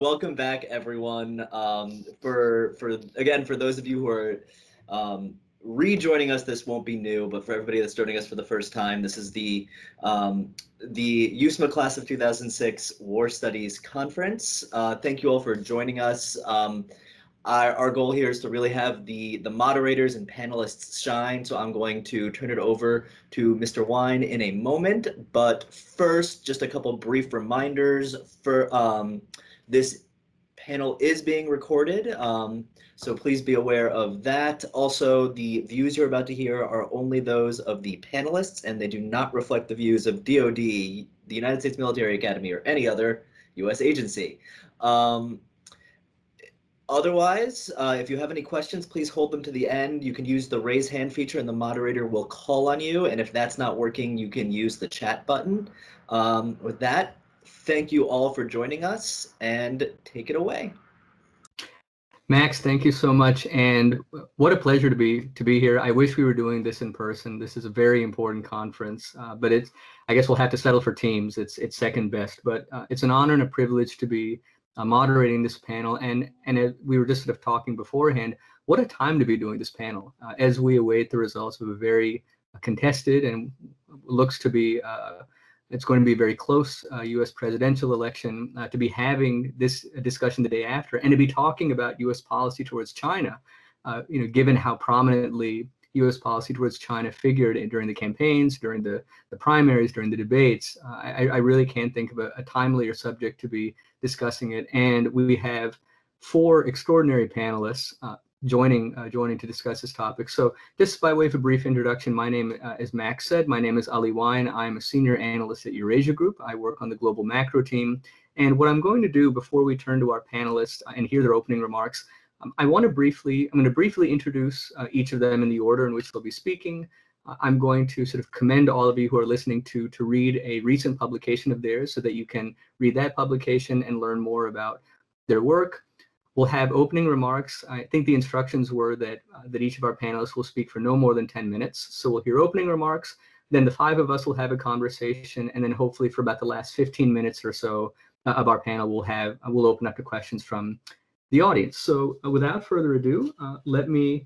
Welcome back, everyone. For those of you who are rejoining us, this won't be new, but for everybody that's joining us for the first time, this is the USMA Class of 2006 War Studies Conference. Thank you all for joining us. Our goal here is to really have the moderators and panelists shine, so I'm going to turn it over to Mr. Wyne in a moment. But first, just a couple brief reminders. This panel is being recorded, so please be aware of that. Also, the views you're about to hear are only those of the panelists, and they do not reflect the views of DoD, the United States Military Academy, or any other U.S. agency. Otherwise, if you have any questions, please hold them to the end. You can use the raise hand feature and the moderator will call on you. And if that's not working, you can use the chat button. With that, thank you all for joining us and take it away. Max, thank you so much, and what a pleasure to be here. I wish we were doing this in person. This is a very important conference, but I guess we'll have to settle for Teams. It's second best, but it's an honor and a privilege to be moderating this panel. And we were just sort of talking beforehand. What a time to be doing this panel as we await the results of a very contested and looks to be. It's going to be a very close U.S. presidential election, to be having this discussion the day after, and to be talking about U.S. policy towards China, given how prominently U.S. policy towards China figured during the campaigns, during the primaries, during the debates. I really can't think of a timelier subject to be discussing it. And we have four extraordinary panelists joining to discuss this topic. So just by way of a brief introduction, my name, as Max said, my name is Ali Wyne. I'm a senior analyst at Eurasia Group. I work on the global macro team. And what I'm going to do before we turn to our panelists and hear their opening remarks, I'm going to briefly introduce each of them in the order in which they'll be speaking. I'm going to sort of commend all of you who are listening to read a recent publication of theirs so that you can read that publication and learn more about their work. We'll have opening remarks. I think the instructions were that each of our panelists will speak for no more than 10 minutes. So we'll hear opening remarks, then the five of us will have a conversation, and then hopefully for about the last 15 minutes or so of our panel, we'll open up to questions from the audience. So without further ado, let me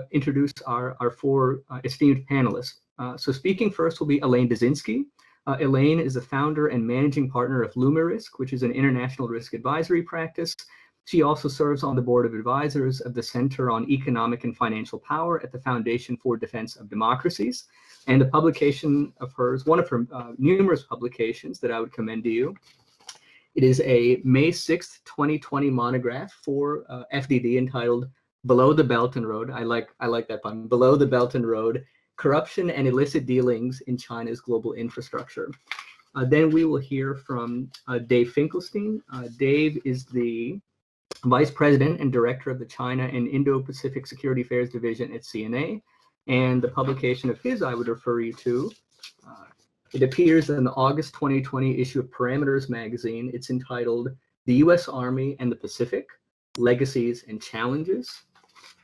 introduce our four esteemed panelists. So speaking first will be Elaine Bezinsky. Elaine is the founder and managing partner of LumaRisk, which is an international risk advisory practice. She also serves on the board of advisors of the Center on Economic and Financial Power at the Foundation for Defense of Democracies. And the publication of hers, one of her numerous publications that I would commend to you, it is a May 6th, 2020 monograph for FDD entitled Below the Belton Road. I like that pun. Below the Belton Road, Corruption and Illicit Dealings in China's Global Infrastructure. Then we will hear from Dave Finkelstein. Dave is the Vice President and Director of the China and Indo-Pacific Security Affairs Division at CNA, and the publication of his I would refer you to. It appears in the August 2020 issue of Parameters magazine. It's entitled The U.S. Army and the Pacific, Legacies and Challenges.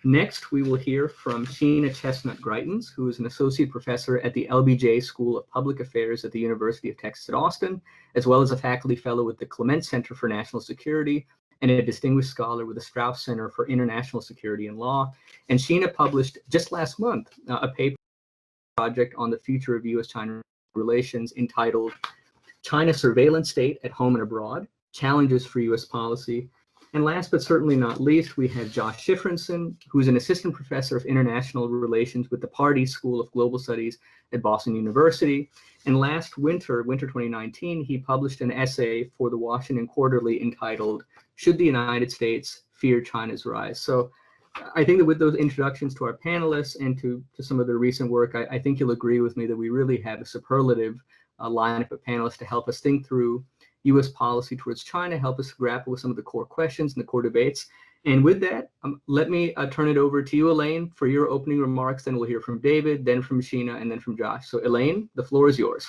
Next, we will hear from Sheena Chestnut Greitens, who is an associate professor at the LBJ School of Public Affairs at the University of Texas at Austin, as well as a faculty fellow with the Clement Center for National Security, and a distinguished scholar with the Strauss Center for International Security and Law. And Sheena published just last month a paper project on the future of U.S.-China relations entitled China Surveillance State at Home and Abroad, Challenges for U.S. Policy. And last but certainly not least, we have Josh Shiffrinson, who's an assistant professor of international relations with the Pardee School of Global Studies at Boston University. And last winter 2019, he published an essay for the Washington Quarterly entitled Should the United States Fear China's Rise? So I think that with those introductions to our panelists and to some of their recent work, I think you'll agree with me that we really have a superlative lineup of panelists to help us think through U.S. policy towards China, help us grapple with some of the core questions and the core debates. And with that, let me turn it over to you, Elaine, for your opening remarks. Then we'll hear from David, then from Sheena, and then from Josh. So Elaine, the floor is yours.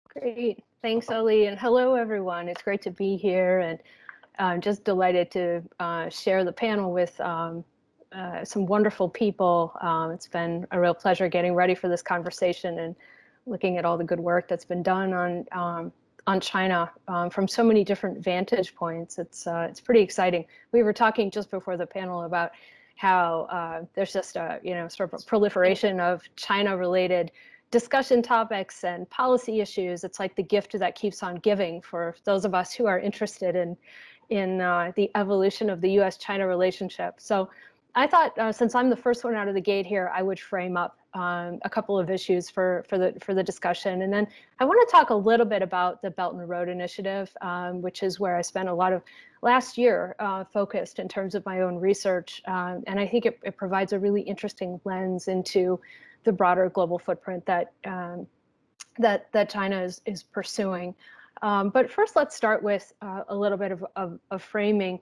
Great. Thanks, Ali. And hello, everyone. It's great to be here. And I'm just delighted to share the panel with some wonderful people. It's been a real pleasure getting ready for this conversation and looking at all the good work that's been done on on China from so many different vantage points. It's pretty exciting. We were talking just before the panel about how there's just a sort of a proliferation of China-related discussion topics and policy issues. It's like the gift that keeps on giving for those of us who are interested in the evolution of the U.S.-China relationship. So I thought, since I'm the first one out of the gate here, I would frame up a couple of issues for the discussion, and then I want to talk a little bit about the Belt and Road Initiative, which is where I spent a lot of last year focused in terms of my own research, and I think it provides a really interesting lens into the broader global footprint that China is pursuing. But first, let's start with a little bit of framing.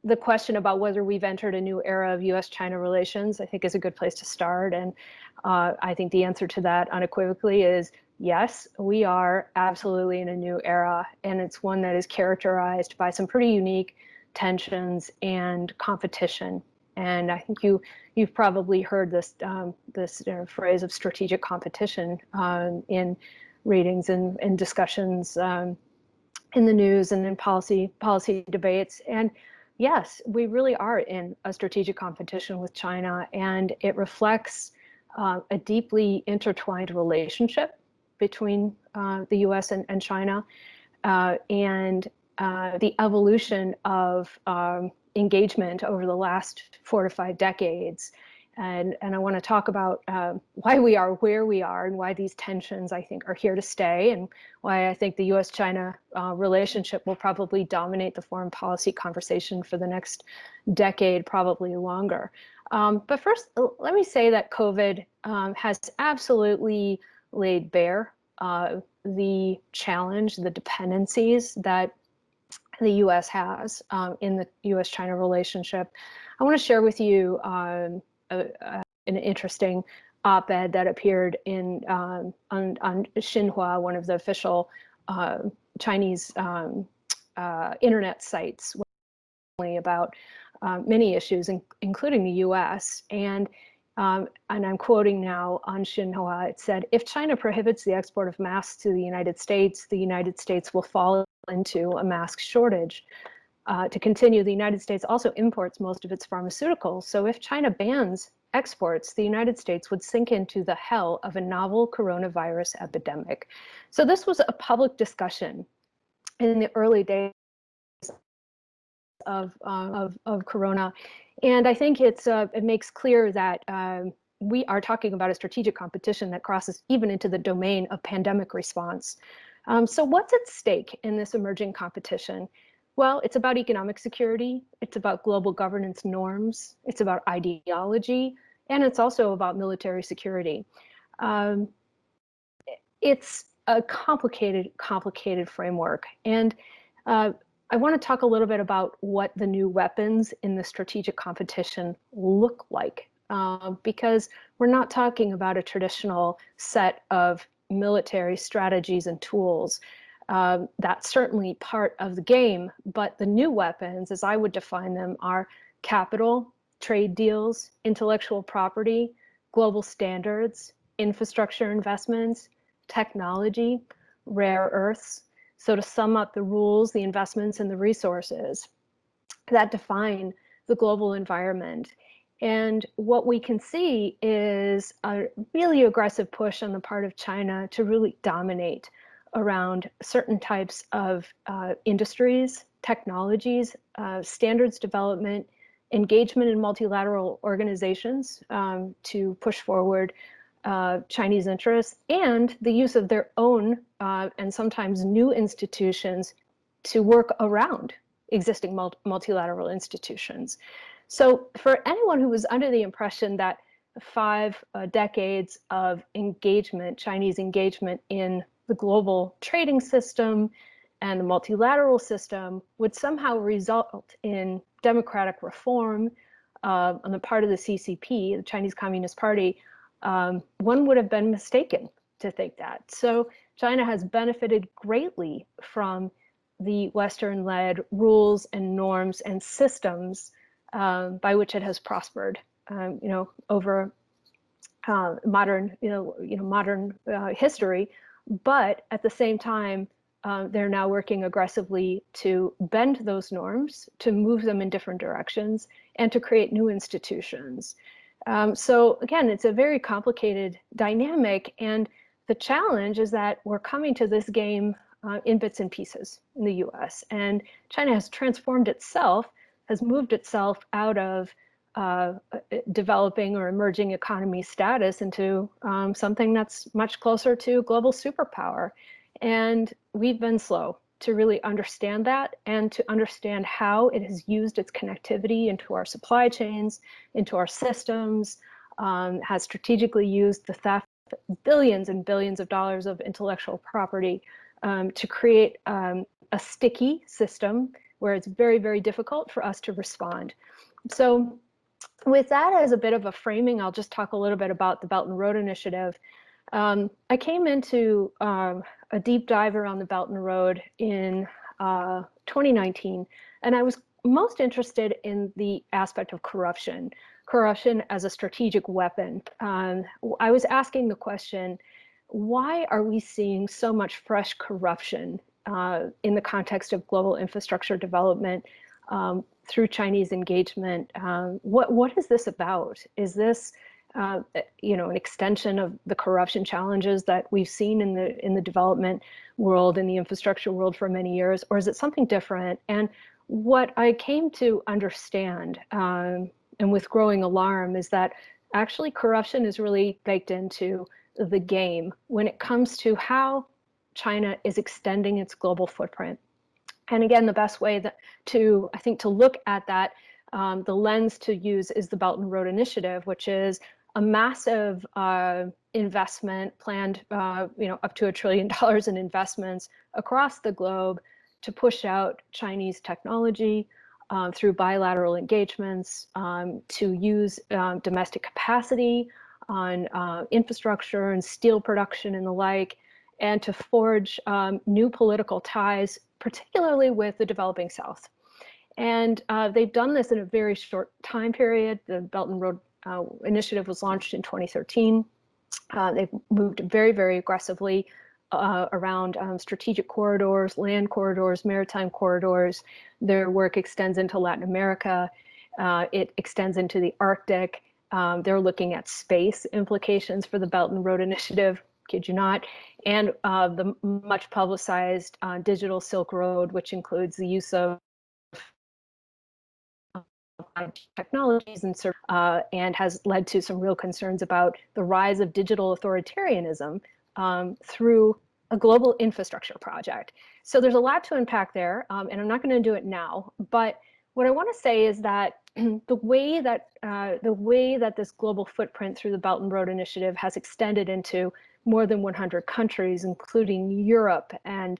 The question about whether we've entered a new era of U.S.-China relations, I think, is a good place to start. And I think the answer to that unequivocally is yes, we are absolutely in a new era. And it's one that is characterized by some pretty unique tensions and competition. And I think you've probably heard this phrase of strategic competition in readings and discussions in the news and in policy debates. And yes, we really are in a strategic competition with China, and it reflects a deeply intertwined relationship between the U.S. and China, and the evolution of engagement over the last 4 to 5 decades. And I want to talk about why we are where we are and why these tensions, I think, are here to stay, and why I think the U.S.-China relationship will probably dominate the foreign policy conversation for the next decade, probably longer. But first, let me say that COVID has absolutely laid bare the challenge, the dependencies that the U.S. has in the U.S.-China relationship. I want to share with you an interesting op-ed that appeared on Xinhua, one of the official Chinese internet sites, about many issues, including the U.S. And I'm quoting now on Xinhua. It said, "If China prohibits the export of masks to the United States will fall into a mask shortage. To continue, the United States also imports most of its pharmaceuticals. So if China bans exports, the United States would sink into the hell of a novel coronavirus epidemic." So this was a public discussion in the early days of Corona. And I think it makes clear that we are talking about a strategic competition that crosses even into the domain of pandemic response. So what's at stake in this emerging competition? Well, it's about economic security, it's about global governance norms, it's about ideology, and it's also about military security. It's a complicated framework. And I want to talk a little bit about what the new weapons in the strategic competition look like, because we're not talking about a traditional set of military strategies and tools. That's certainly part of the game, but the new weapons, as I would define them, are capital, trade deals, intellectual property, global standards, infrastructure investments, technology, rare earths. So to sum up, the rules, the investments, and the resources that define the global environment. And what we can see is a really aggressive push on the part of China to really dominate around certain types of industries, technologies, standards development, engagement in multilateral organizations to push forward Chinese interests, and the use of their own and sometimes new institutions to work around existing multilateral institutions. So for anyone who was under the impression that 5 decades of engagement, Chinese engagement in the global trading system and the multilateral system would somehow result in democratic reform on the part of the CCP, the Chinese Communist Party, one would have been mistaken to think that. So China has benefited greatly from the Western-led rules and norms and systems by which it has prospered, over modern history. But at the same time, they're now working aggressively to bend those norms, to move them in different directions, and to create new institutions. So again, it's a very complicated dynamic, and the challenge is that we're coming to this game in bits and pieces in the US, and China has transformed itself, has moved itself out of developing or emerging economy status into something that's much closer to global superpower. And we've been slow to really understand that and to understand how it has used its connectivity into our supply chains, into our systems, has strategically used the theft of billions and billions of dollars of intellectual property to create a sticky system where it's very, very difficult for us to respond. So with that as a bit of a framing, I'll just talk a little bit about the Belt and Road Initiative. I came into a deep dive around the Belt and Road in 2019, and I was most interested in the aspect of corruption as a strategic weapon. I was asking the question, why are we seeing so much fresh corruption in the context of global infrastructure development through Chinese engagement? What is this about? Is this an extension of the corruption challenges that we've seen in the development world, in the infrastructure world for many years, or is it something different? And what I came to understand, and with growing alarm, is that actually corruption is really baked into the game when it comes to how China is extending its global footprint. And again, the best way to look at that, the lens to use is the Belt and Road Initiative, which is a massive investment planned, up to $1 trillion in investments across the globe to push out Chinese technology through bilateral engagements, to use domestic capacity on infrastructure and steel production and the like, and to forge new political ties, particularly with the developing South. And they've done this in a very short time period. The Belt and Road Initiative was launched in 2013. They've moved very, very aggressively around strategic corridors, land corridors, maritime corridors. Their work extends into Latin America. It extends into the Arctic. They're looking at space implications for the Belt and Road Initiative, kid you not, and the much publicized digital Silk Road, which includes the use of technologies and has led to some real concerns about the rise of digital authoritarianism through a global infrastructure project. So there's a lot to unpack there, and I'm not going to do it now. But what I want to say is that the way that this global footprint through the Belt and Road Initiative has extended into more than 100 countries, including Europe and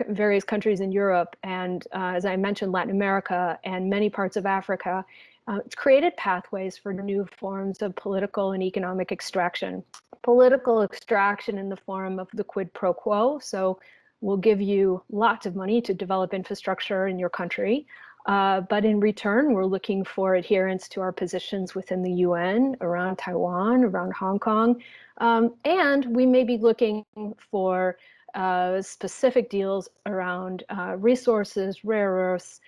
various countries in Europe, and as I mentioned, Latin America and many parts of Africa. It's created pathways for new forms of political and economic extraction. Political extraction in the form of the quid pro quo. So we'll give you lots of money to develop infrastructure in your country. But in return, we're looking for adherence to our positions within the UN, around Taiwan, around Hong Kong. And we may be looking for specific deals around resources, rare earths,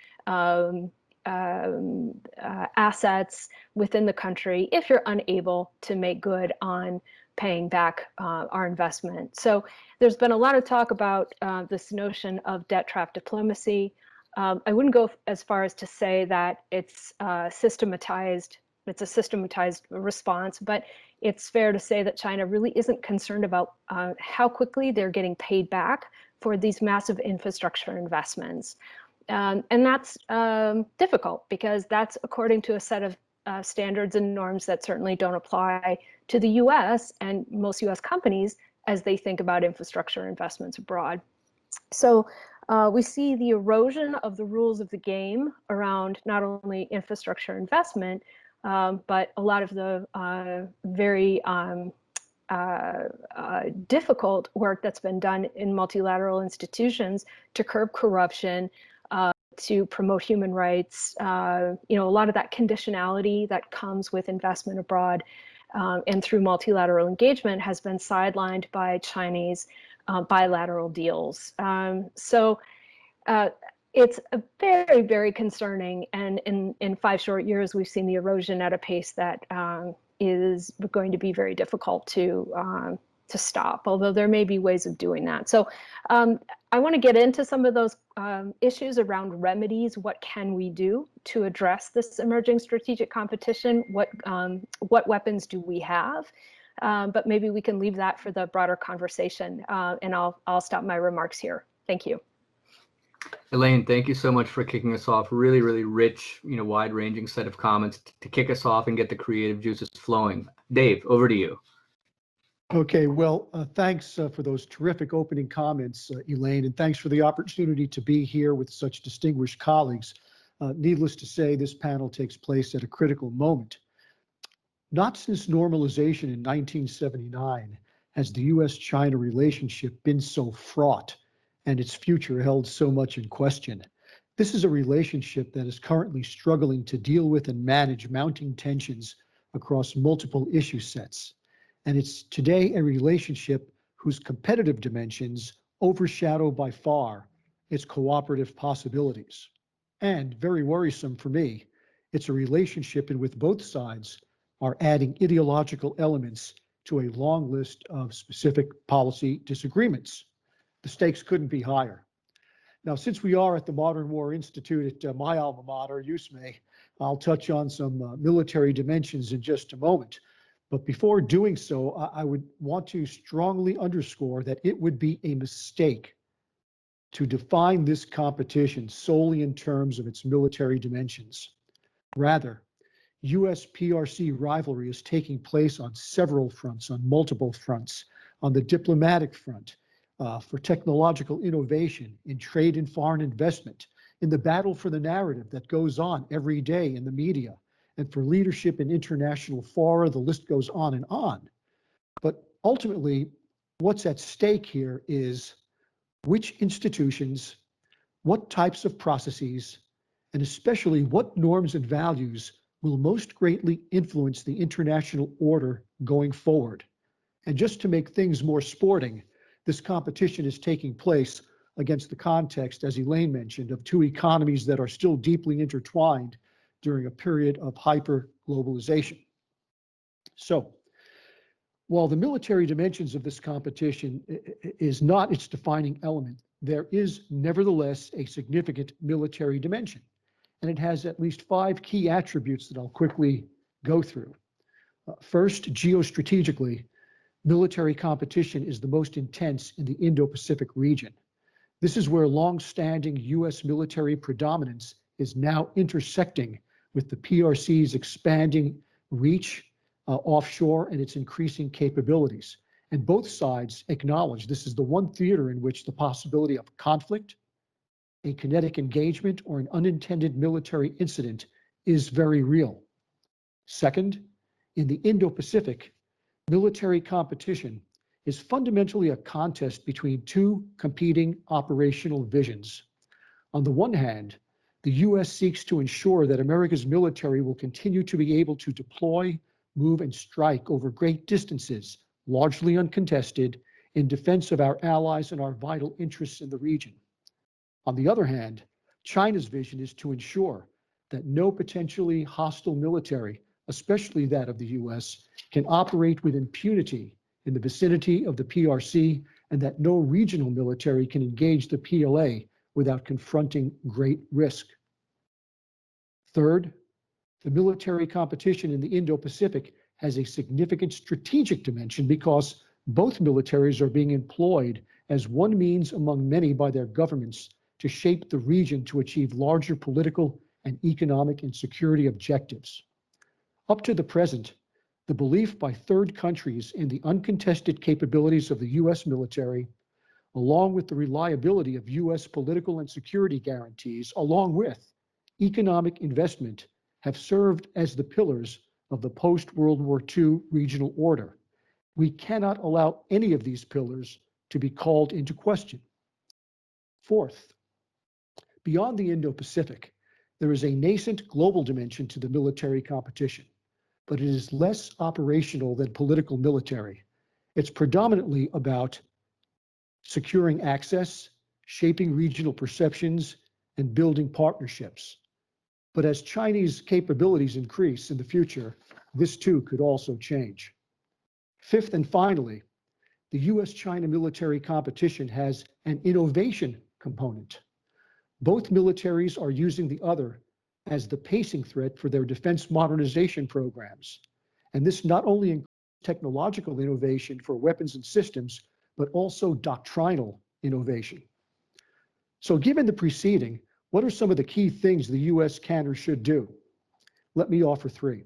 assets within the country if you're unable to make good on paying back our investment. So there's been a lot of talk about this notion of debt trap diplomacy. I wouldn't go as far as to say that it's systematized. It's a systematized response, but it's fair to say that China really isn't concerned about how quickly they're getting paid back for these massive infrastructure investments. And that's difficult because that's according to a set of standards and norms that certainly don't apply to the US and most US companies as they think about infrastructure investments abroad. So we see the erosion of the rules of the game around not only infrastructure investment, but a lot of the very difficult work that's been done in multilateral institutions to curb corruption, to promote human rights, a lot of that conditionality that comes with investment abroad. and through multilateral engagement has been sidelined by Chinese bilateral deals. It's a very, very concerning, and in 5 short years, we've seen the erosion at a pace that is going to be very difficult to stop, although there may be ways of doing that. So I want to get into some of those issues around remedies. What can we do to address this emerging strategic competition? What weapons do we have? But maybe we can leave that for the broader conversation, and I'll stop my remarks here. Thank you. Elaine, thank you so much for kicking us off. Really, really rich, wide-ranging set of comments to kick us off and get the creative juices flowing. Dave, over to you. Okay, well, thanks for those terrific opening comments, Elaine, and thanks for the opportunity to be here with such distinguished colleagues. Needless to say, this panel takes place at a critical moment. Not since normalization in 1979 has the US-China relationship been so fraught and its future held so much in question. This is a relationship that is currently struggling to deal with and manage mounting tensions across multiple issue sets. And it's today a relationship whose competitive dimensions overshadow by far its cooperative possibilities. And very worrisome for me, it's a relationship in which both sides are adding ideological elements to a long list of specific policy disagreements. The stakes couldn't be higher. Now, since we are at the Modern War Institute at my alma mater, USME, I'll touch on some military dimensions in just a moment. But before doing so, I would want to strongly underscore that it would be a mistake to define this competition solely in terms of its military dimensions. Rather, US PRC rivalry is taking place on several fronts, on multiple fronts, on the diplomatic front, for technological innovation, in trade and foreign investment, in the battle for the narrative that goes on every day in the media, and for leadership in international fora. The list goes on and on. But ultimately, what's at stake here is which institutions, what types of processes, and especially what norms and values will most greatly influence the international order going forward. And just to make things more sporting, this competition is taking place against the context, as Elaine mentioned, of two economies that are still deeply intertwined during a period of hyper-globalization. So, while the military dimensions of this competition is not its defining element, there is nevertheless a significant military dimension, and it has at least 5 key attributes that I'll quickly go through. First, geostrategically, military competition is the most intense in the Indo-Pacific region. This is where long-standing US military predominance is now intersecting with the PRC's expanding reach offshore and its increasing capabilities. And both sides acknowledge this is the one theater in which the possibility of conflict, a kinetic engagement, or an unintended military incident is very real. Second, in the Indo-Pacific, military competition is fundamentally a contest between two competing operational visions. On the one hand, the US seeks to ensure that America's military will continue to be able to deploy, move, and strike over great distances, largely uncontested, in defense of our allies and our vital interests in the region. On the other hand, China's vision is to ensure that no potentially hostile military, especially that of the US, can operate with impunity in the vicinity of the PRC, and that no regional military can engage the PLA without confronting great risk. Third, the military competition in the Indo-Pacific has a significant strategic dimension because both militaries are being employed as one means among many by their governments to shape the region to achieve larger political and economic and security objectives. Up to the present, the belief by third countries in the uncontested capabilities of the US military, along with the reliability of US political and security guarantees, along with economic investment, have served as the pillars of the post-World War II regional order. We cannot allow any of these pillars to be called into question. Fourth, beyond the Indo-Pacific, there is a nascent global dimension to the military competition. but it is less operational than political military. It's predominantly about securing access, shaping regional perceptions, and building partnerships. But as Chinese capabilities increase in the future, this too could also change. Fifth and finally, the US-China military competition has an innovation component. Both militaries are using the other as the pacing threat for their defense modernization programs. And this not only includes technological innovation for weapons and systems, but also doctrinal innovation. So given the preceding, what are some of the key things the US can or should do? Let me offer three.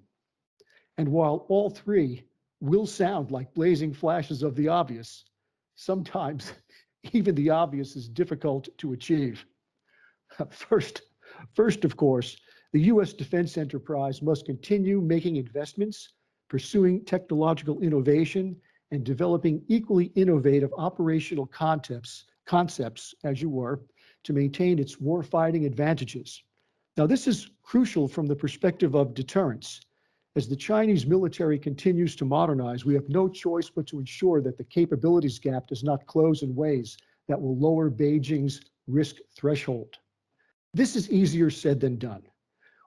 And while all three will sound like blazing flashes of the obvious, sometimes even the obvious is difficult to achieve. First, of course, the US defense enterprise must continue making investments, pursuing technological innovation, and developing equally innovative operational concepts, as you were, to maintain its warfighting advantages. Now, this is crucial from the perspective of deterrence. As the Chinese military continues to modernize, we have no choice but to ensure that the capabilities gap does not close in ways that will lower Beijing's risk threshold. This is easier said than done.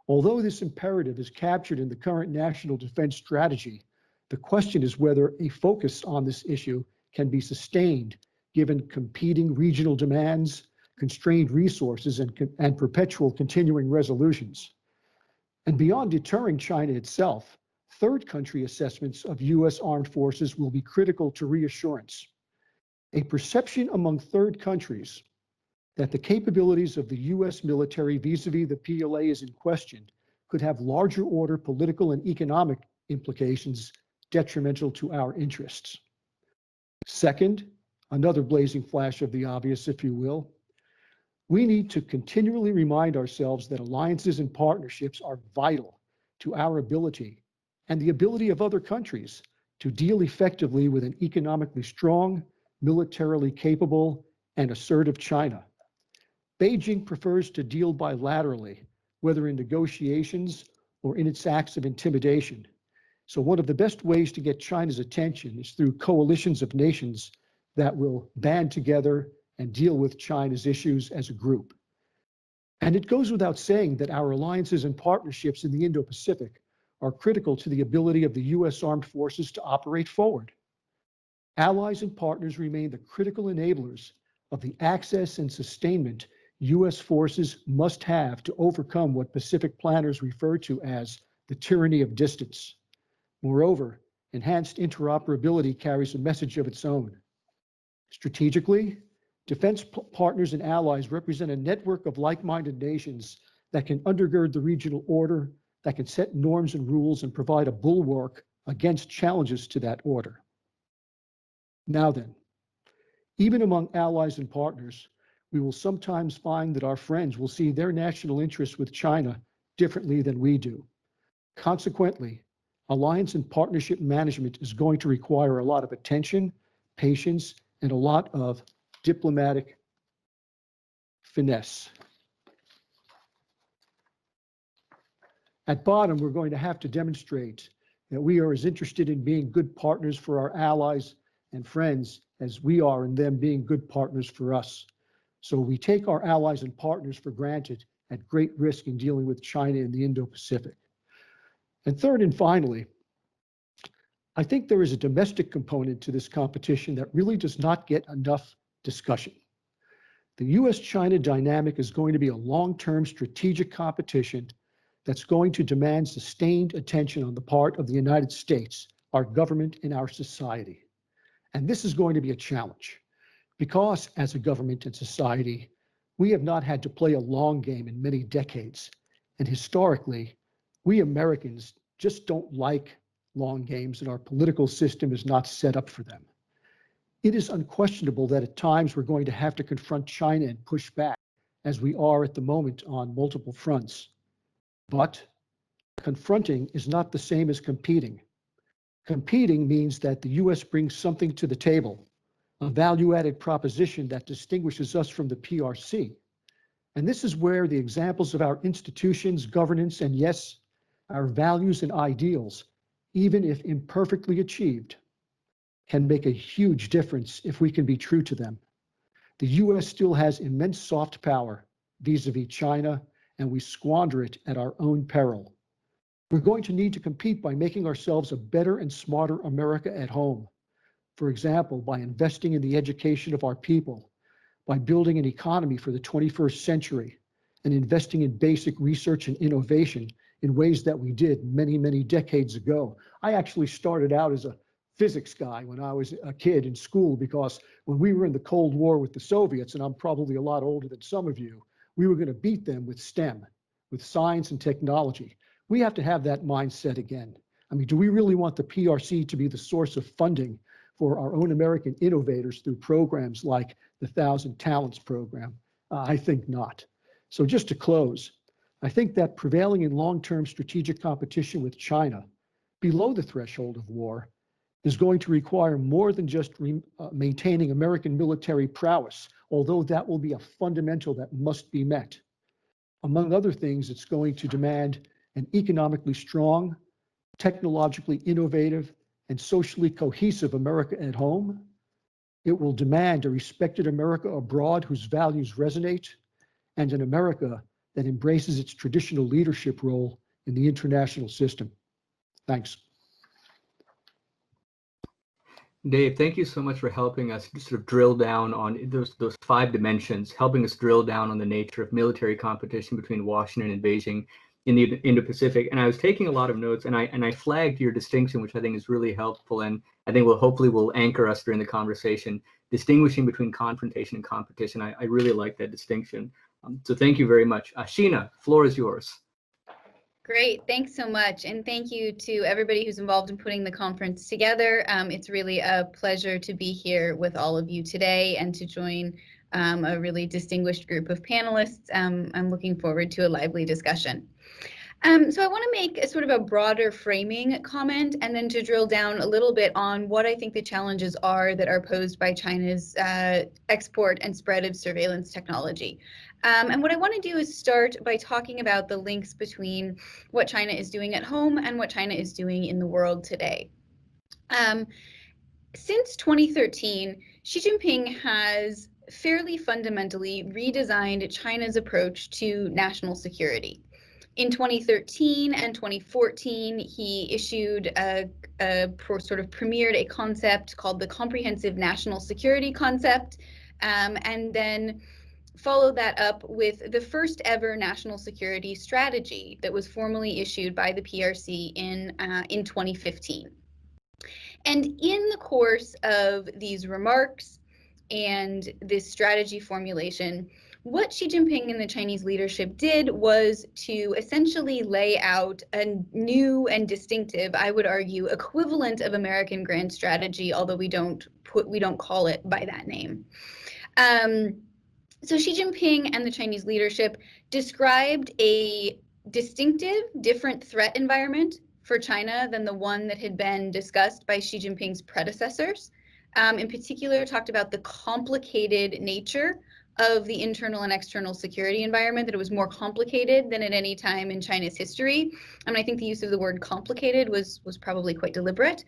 Although this imperative is captured in the current national defense strategy, the question is whether a focus on this issue can be sustained given competing regional demands, constrained resources, and perpetual continuing resolutions. And beyond deterring China itself, third country assessments of US armed forces will be critical to reassurance. A perception among third countries that the capabilities of the US military vis-a-vis the PLA is in question could have larger order political and economic implications detrimental to our interests. Second, another blazing flash of the obvious, if you will, we need to continually remind ourselves that alliances and partnerships are vital to our ability and the ability of other countries to deal effectively with an economically strong, militarily capable, and assertive China. Beijing prefers to deal bilaterally, whether in negotiations or in its acts of intimidation. So one of the best ways to get China's attention is through coalitions of nations that will band together and deal with China's issues as a group. And it goes without saying that our alliances and partnerships in the Indo-Pacific are critical to the ability of the US armed forces to operate forward. Allies and partners remain the critical enablers of the access and sustainment US forces must have to overcome what Pacific planners refer to as the tyranny of distance. Moreover, enhanced interoperability carries a message of its own. Strategically, defense partners and allies represent a network of like-minded nations that can undergird the regional order, that can set norms and rules and provide a bulwark against challenges to that order. Now then, even among allies and partners, we will sometimes find that our friends will see their national interests with China differently than we do. Consequently, alliance and partnership management is going to require a lot of attention, patience, and a lot of diplomatic finesse. At bottom, we're going to have to demonstrate that we are as interested in being good partners for our allies and friends as we are in them being good partners for us. So we take our allies and partners for granted at great risk in dealing with China in the Indo-Pacific. And third and finally, I think there is a domestic component to this competition that really does not get enough discussion. The US-China dynamic is going to be a long-term strategic competition that's going to demand sustained attention on the part of the United States, our government, and our society. And this is going to be a challenge because as a government and society, we have not had to play a long game in many decades. And historically, we Americans just don't like long games, and our political system is not set up for them. It is unquestionable that at times we're going to have to confront China and push back, as we are at the moment on multiple fronts. But confronting is not the same as competing. Competing means that the US brings something to the table, a value-added proposition that distinguishes us from the PRC. And this is where the examples of our institutions, governance, and yes, our values and ideals even if imperfectly achieved, can make a huge difference if we can be true to them. The US still has immense soft power vis-a-vis China, and we squander it at our own peril. We're going to need to compete by making ourselves a better and smarter America at home. For example, by investing in the education of our people, by building an economy for the 21st century, and investing in basic research and innovation in ways that we did many, many decades ago. I actually started out as a physics guy when I was a kid in school, because when we were in the Cold War with the Soviets, and I'm probably a lot older than some of you, we were going to beat them with STEM, with science and technology. We have to have that mindset again. I mean, do we really want the PRC to be the source of funding for our own American innovators through programs like the 1,000 Talents program? I think not. So just to close, I think that prevailing in long-term strategic competition with China below the threshold of war is going to require more than just maintaining American military prowess, although that will be a fundamental that must be met. Among other things, it's going to demand an economically strong, technologically innovative, and socially cohesive America at home. It will demand a respected America abroad whose values resonate, and an America that embraces its traditional leadership role in the international system. Thanks. Dave, thank you so much for helping us sort of drill down on those 5 dimensions, helping us drill down on the nature of military competition between Washington and Beijing in the Indo-Pacific. And I was taking a lot of notes, and I flagged your distinction, which I think is really helpful, and I think hopefully will anchor us during the conversation, distinguishing between confrontation and competition. I really like that distinction. So thank you very much. Sheena, floor is yours. Great, thanks so much. And thank you to everybody who's involved in putting the conference together. It's really a pleasure to be here with all of you today and to join a really distinguished group of panelists. I'm looking forward to a lively discussion. So I want to make a sort of a broader framing comment, and then to drill down a little bit on what I think the challenges are that are posed by China's export and spread of surveillance technology. And what I want to do is start by talking about the links between what China is doing at home and what China is doing in the world today. Since 2013, Xi Jinping has fairly fundamentally redesigned China's approach to national security. In 2013 and 2014, he issued sort of premiered a concept called the Comprehensive National Security Concept, and then followed that up with the first ever national security strategy that was formally issued by the PRC in 2015. And in the course of these remarks and this strategy formulation, what Xi Jinping and the Chinese leadership did was to essentially lay out a new and distinctive, I would argue, equivalent of American grand strategy, although we don't call it by that name. So Xi Jinping and the Chinese leadership described a distinctive, different threat environment for China than the one that had been discussed by Xi Jinping's predecessors. In particular, talked about the complicated nature of the internal and external security environment, that it was more complicated than at any time in China's history. I think the use of the word complicated was probably quite deliberate.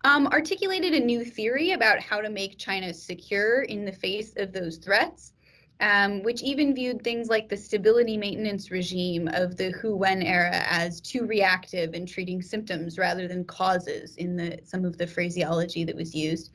Articulated a new theory about how to make China secure in the face of those threats, which even viewed things like the stability maintenance regime of the Hu-Wen era as too reactive and treating symptoms rather than causes in some of the phraseology that was used.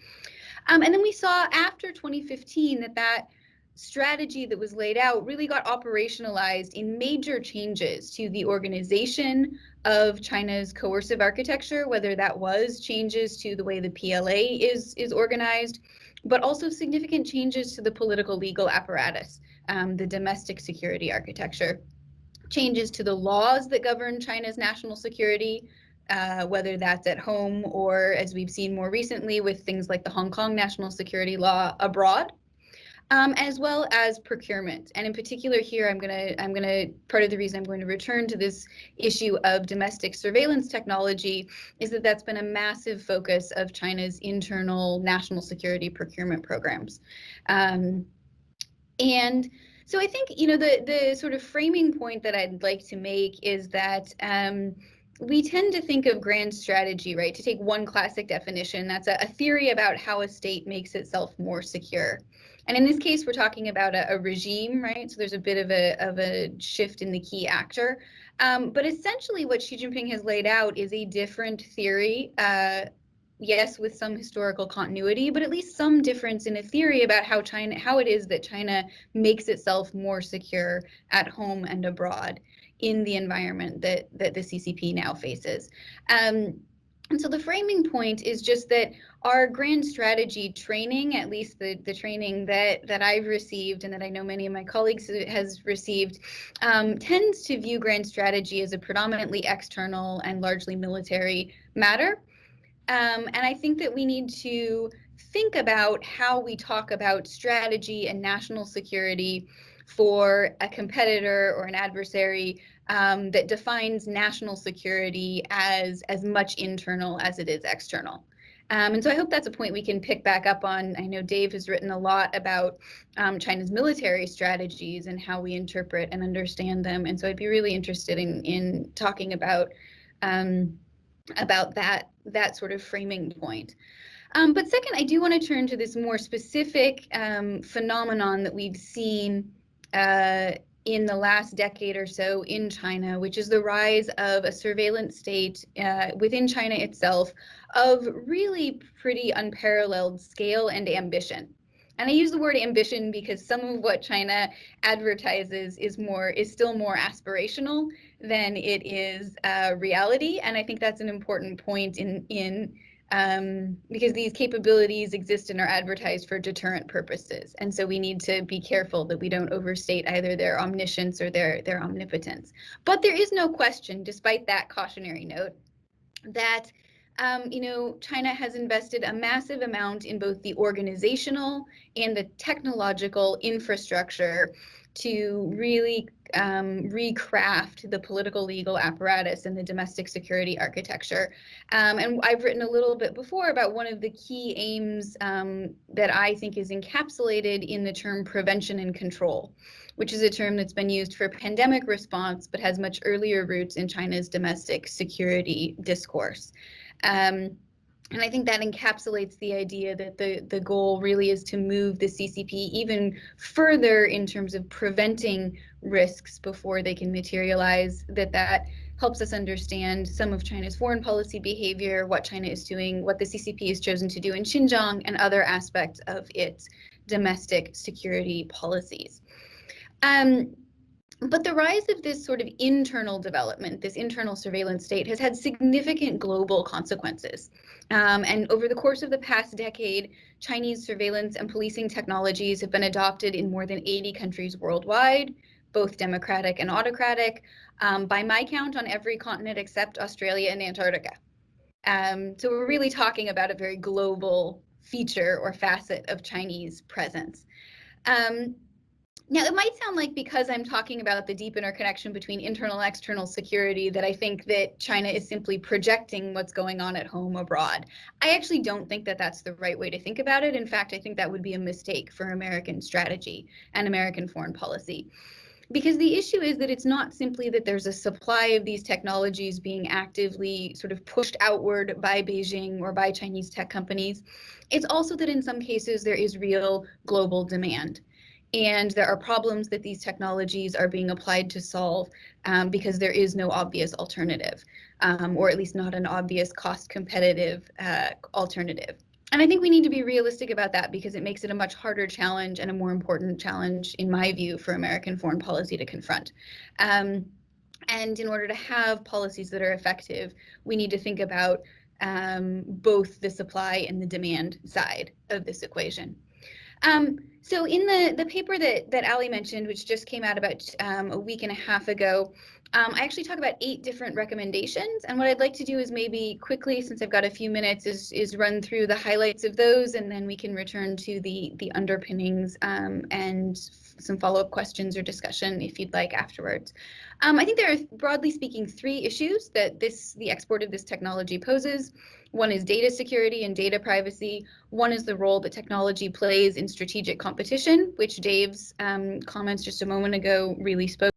And then we saw after 2015 that strategy that was laid out really got operationalized in major changes to the organization of China's coercive architecture, whether that was changes to the way the PLA is organized, but also significant changes to the political legal apparatus, the domestic security architecture, changes to the laws that govern China's national security, whether that's at home or, as we've seen more recently, with things like the Hong Kong national security law abroad. As well as procurement. And in particular here, part of the reason I'm going to return to this issue of domestic surveillance technology is that that's been a massive focus of China's internal national security procurement programs. And so I think, the sort of framing point that I'd like to make is that we tend to think of grand strategy, right? To take one classic definition, that's a theory about how a state makes itself more secure. And in this case, we're talking about a regime, right? So there's a bit of a shift in the key actor. But essentially what Xi Jinping has laid out is a different theory, yes, with some historical continuity, but at least some difference in a theory about how it is that China makes itself more secure at home and abroad in the environment that the CCP now faces. And so the framing point is just that our grand strategy training, at least the training that I've received and that I know many of my colleagues has received, tends to view grand strategy as a predominantly external and largely military matter. And I think that we need to think about how we talk about strategy and national security for a competitor or an adversary that defines national security as much internal as it is external. And so I hope that's a point we can pick back up on. I know Dave has written a lot about China's military strategies and how we interpret and understand them. And so I'd be really interested in talking about that sort of framing point. But second, I do want to turn to this more specific phenomenon that we've seen in the last decade or so in China, which is the rise of a surveillance state within China itself of really pretty unparalleled scale and ambition. And I use the word ambition because some of what China advertises is still more aspirational than it is reality. And I think that's an important point because these capabilities exist and are advertised for deterrent purposes. And so we need to be careful that we don't overstate either their omniscience or their omnipotence. But there is no question, despite that cautionary note, that China has invested a massive amount in both the organizational and the technological infrastructure to really recraft the political legal apparatus and the domestic security architecture. And I've written a little bit before about one of the key aims that I think is encapsulated in the term prevention and control, which is a term that's been used for pandemic response, but has much earlier roots in China's domestic security discourse. And I think that encapsulates the idea that the goal really is to move the CCP even further in terms of preventing risks before they can materialize, that helps us understand some of China's foreign policy behavior, what China is doing, what the CCP has chosen to do in Xinjiang, and other aspects of its domestic security policies. But the rise of this sort of internal development, this internal surveillance state, has had significant global consequences. And over the course of the past decade, Chinese surveillance and policing technologies have been adopted in more than 80 countries worldwide, both democratic and autocratic, by my count on every continent except Australia and Antarctica. So we're really talking about a very global feature or facet of Chinese presence. Now, it might sound like because I'm talking about the deep interconnection between internal and external security that I think that China is simply projecting what's going on at home abroad. I actually don't think that that's the right way to think about it. In fact, I think that would be a mistake for American strategy and American foreign policy. Because the issue is that it's not simply that there's a supply of these technologies being actively sort of pushed outward by Beijing or by Chinese tech companies. It's also that in some cases there is real global demand. And there are problems that these technologies are being applied to solve because there is no obvious alternative, or at least not an obvious cost competitive alternative. And I think we need to be realistic about that because it makes it a much harder challenge and a more important challenge, in my view, for American foreign policy to confront. And in order to have policies that are effective, we need to think about both the supply and the demand side of this equation. So in the paper that Ali mentioned, which just came out about a week and a half ago, I actually talk about 8 different recommendations. And what I'd like to do is maybe quickly, since I've got a few minutes, is run through the highlights of those, and then we can return to the underpinnings and some follow-up questions or discussion if you'd like afterwards. I think there are, broadly speaking, 3 issues that the export of this technology poses. One is data security and data privacy. One is the role that technology plays in strategic competition, which Dave's comments just a moment ago really spoke.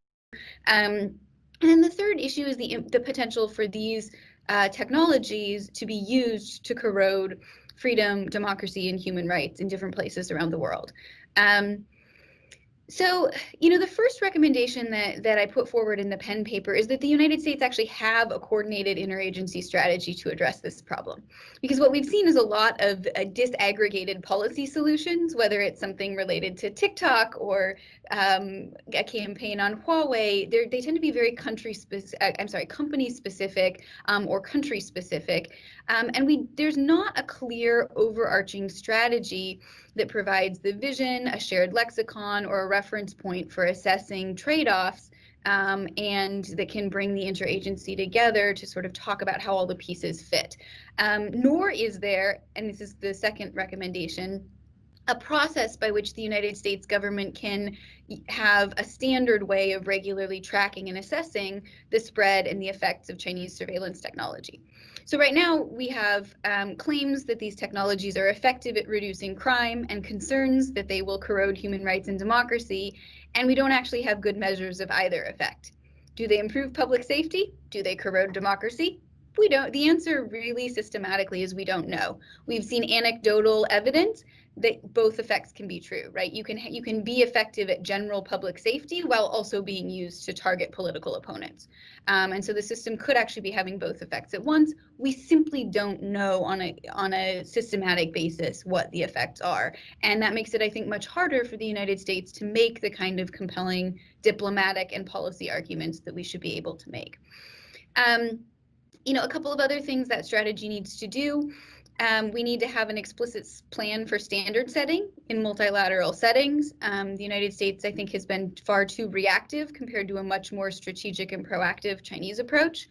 And then the third issue is the potential for these technologies to be used to corrode freedom, democracy, and human rights in different places around the world. So, the first recommendation that I put forward in the Penn paper is that the United States actually have a coordinated interagency strategy to address this problem. Because what we've seen is a lot of disaggregated policy solutions, whether it's something related to TikTok or a campaign on Huawei. They tend to be very company specific or country specific. And there's not a clear overarching strategy that provides the vision, a shared lexicon, or a reference point for assessing trade-offs, and that can bring the interagency together to sort of talk about how all the pieces fit. Nor is there, and this is the second recommendation, a process by which the United States government can have a standard way of regularly tracking and assessing the spread and the effects of Chinese surveillance technology. So right now we have claims that these technologies are effective at reducing crime and concerns that they will corrode human rights and democracy, and we don't actually have good measures of either effect. Do they improve public safety? Do they corrode democracy? We don't. The answer really systematically is we don't know. We've seen anecdotal evidence that both effects can be true, right? You can be effective at general public safety while also being used to target political opponents. And so the system could actually be having both effects at once. We simply don't know on a systematic basis what the effects are. And that makes it, I think, much harder for the United States to make the kind of compelling diplomatic and policy arguments that we should be able to make. A couple of other things that strategy needs to do. We need to have an explicit plan for standard setting in multilateral settings. The United States, I think, has been far too reactive compared to a much more strategic and proactive Chinese approach.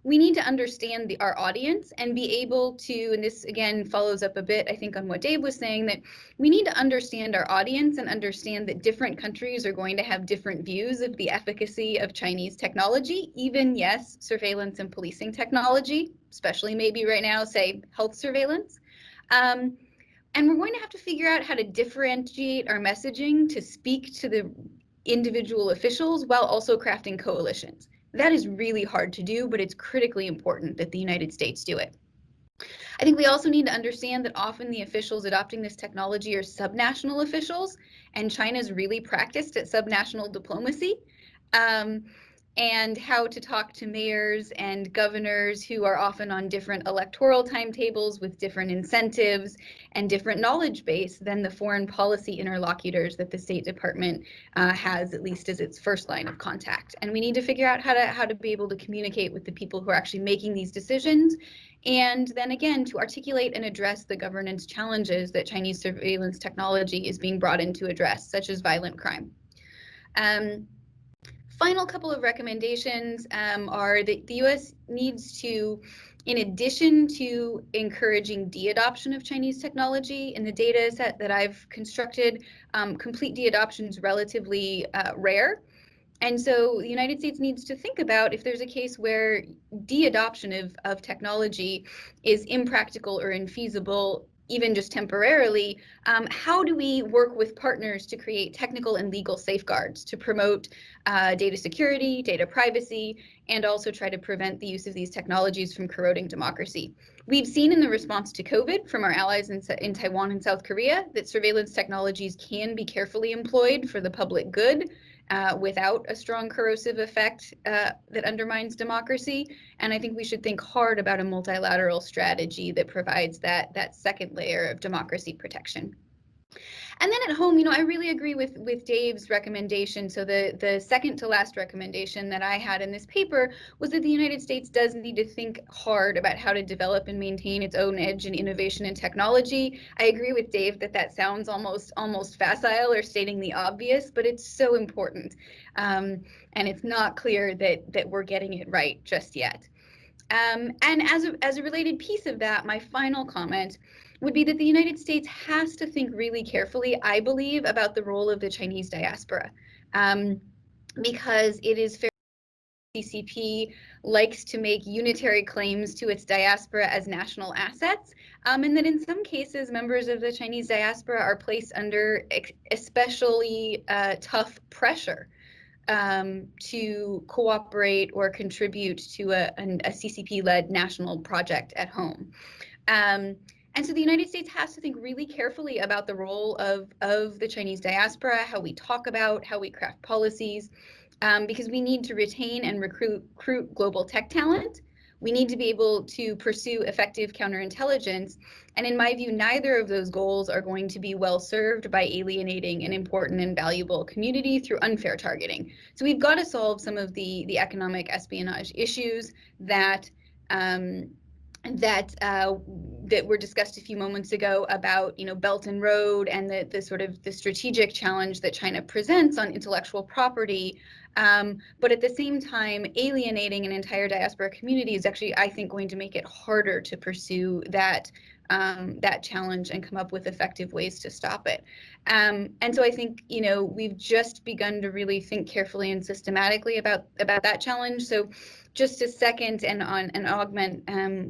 We need to understand our audience and be able to, and this again follows up a bit, I think, on what Dave was saying, that we need to understand our audience and understand that different countries are going to have different views of the efficacy of Chinese technology, even, yes, surveillance and policing technology, especially maybe right now, say, health surveillance. And we're going to have to figure out how to differentiate our messaging to speak to the individual officials while also crafting coalitions. That is really hard to do, but it's critically important that the United States do it. I think we also need to understand that often the officials adopting this technology are subnational officials, and China's really practiced at subnational diplomacy. And how to talk to mayors and governors who are often on different electoral timetables with different incentives and different knowledge base than the foreign policy interlocutors that the State Department has, at least as its first line of contact. And we need to figure out how to be able to communicate with the people who are actually making these decisions, and then again to articulate and address the governance challenges that Chinese surveillance technology is being brought in to address, such as violent crime. Final couple of recommendations are that the U.S. needs to, in addition to encouraging de-adoption of Chinese technology in the data set that I've constructed, complete de-adoption is relatively rare. And so the United States needs to think about if there's a case where de-adoption of technology is impractical or infeasible, even just temporarily, how do we work with partners to create technical and legal safeguards to promote data security, data privacy, and also try to prevent the use of these technologies from corroding democracy? We've seen in the response to COVID from our allies in Taiwan and South Korea that surveillance technologies can be carefully employed for the public good without a strong corrosive effect that undermines democracy. And I think we should think hard about a multilateral strategy that provides that second layer of democracy protection. And then at home, I really agree with Dave's recommendation. So the second to last recommendation that I had in this paper was that the United States does need to think hard about how to develop and maintain its own edge in innovation and technology. I agree with Dave that sounds almost facile or stating the obvious, but it's so important. And it's not clear that we're getting it right just yet. And as a related piece of that, my final comment would be that the United States has to think really carefully, I believe, about the role of the Chinese diaspora, because it is fair. CCP likes to make unitary claims to its diaspora as national assets, and that in some cases, members of the Chinese diaspora are placed under especially tough pressure to cooperate or contribute to a CCP-led national project at home. And so the United States has to think really carefully about the role of the Chinese diaspora, how we talk about, how we craft policies, because we need to retain and recruit global tech talent. We need to be able to pursue effective counterintelligence. And in my view, neither of those goals are going to be well served by alienating an important and valuable community through unfair targeting. So we've got to solve some of the economic espionage issues that that were discussed a few moments ago about, Belton Road and the sort of the strategic challenge that China presents on intellectual property. But at the same time, alienating an entire diaspora community is actually, I think, going to make it harder to pursue that challenge and come up with effective ways to stop it. And so I think, we've just begun to really think carefully and systematically about that challenge. So just to second and augment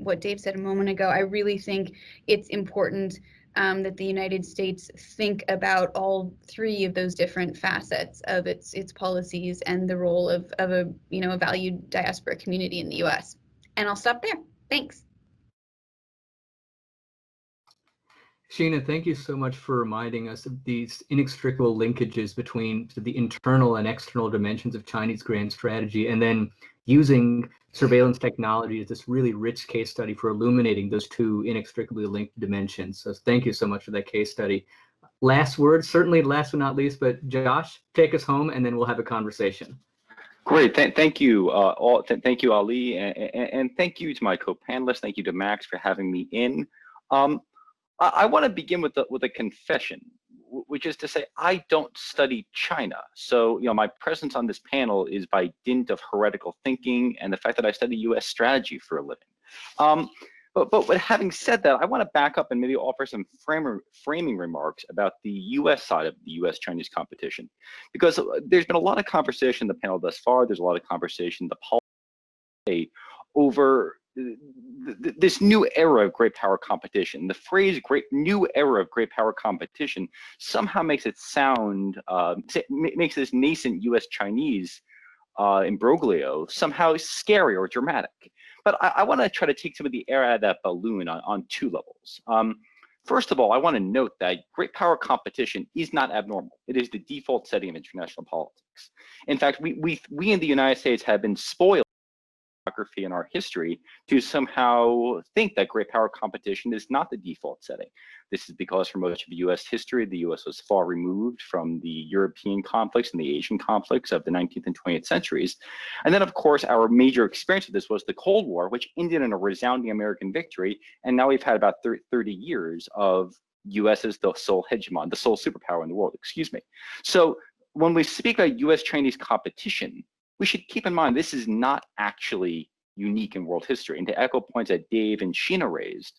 what Dave said a moment ago, I really think it's important that the United States think about all three of those different facets of its policies and the role of a valued diaspora community in the U.S. And I'll stop there. Thanks. Sheena, thank you so much for reminding us of these inextricable linkages between the internal and external dimensions of Chinese grand strategy, and then using surveillance technology as this really rich case study for illuminating those two inextricably linked dimensions. So thank you so much for that case study. Last word, certainly last but not least, but Josh, take us home and then we'll have a conversation. Great, thank you all. Thank you, Ali, and thank you to my co-panelists. Thank you to Max for having me in. I want to begin with a confession, which is to say I don't study China. So, my presence on this panel is by dint of heretical thinking and the fact that I study U.S. strategy for a living. But having said that, I want to back up and maybe offer some framing remarks about the U.S. side of the U.S.-Chinese competition, because there's been a lot of conversation in the panel thus far. There's a lot of conversation in the policy over this new era of great power competition. The phrase new era of great power competition somehow makes it sound, makes this nascent US-Chinese imbroglio somehow scary or dramatic. But I want to try to take some of the air out of that balloon on two levels. First of all, I want to note that great power competition is not abnormal. It is the default setting of international politics. In fact, we in the United States have been spoiled in our history to somehow think that great power competition is not the default setting. This is because for much of US history, the US was far removed from the European conflicts and the Asian conflicts of the 19th and 20th centuries. And then, of course, our major experience of this was the Cold War, which ended in a resounding American victory. And now we've had about 30 years of US as the sole hegemon, the sole superpower in the world, excuse me. So when we speak about US-Chinese competition, we should keep in mind this is not actually unique in world history. And to echo points that Dave and Sheena raised,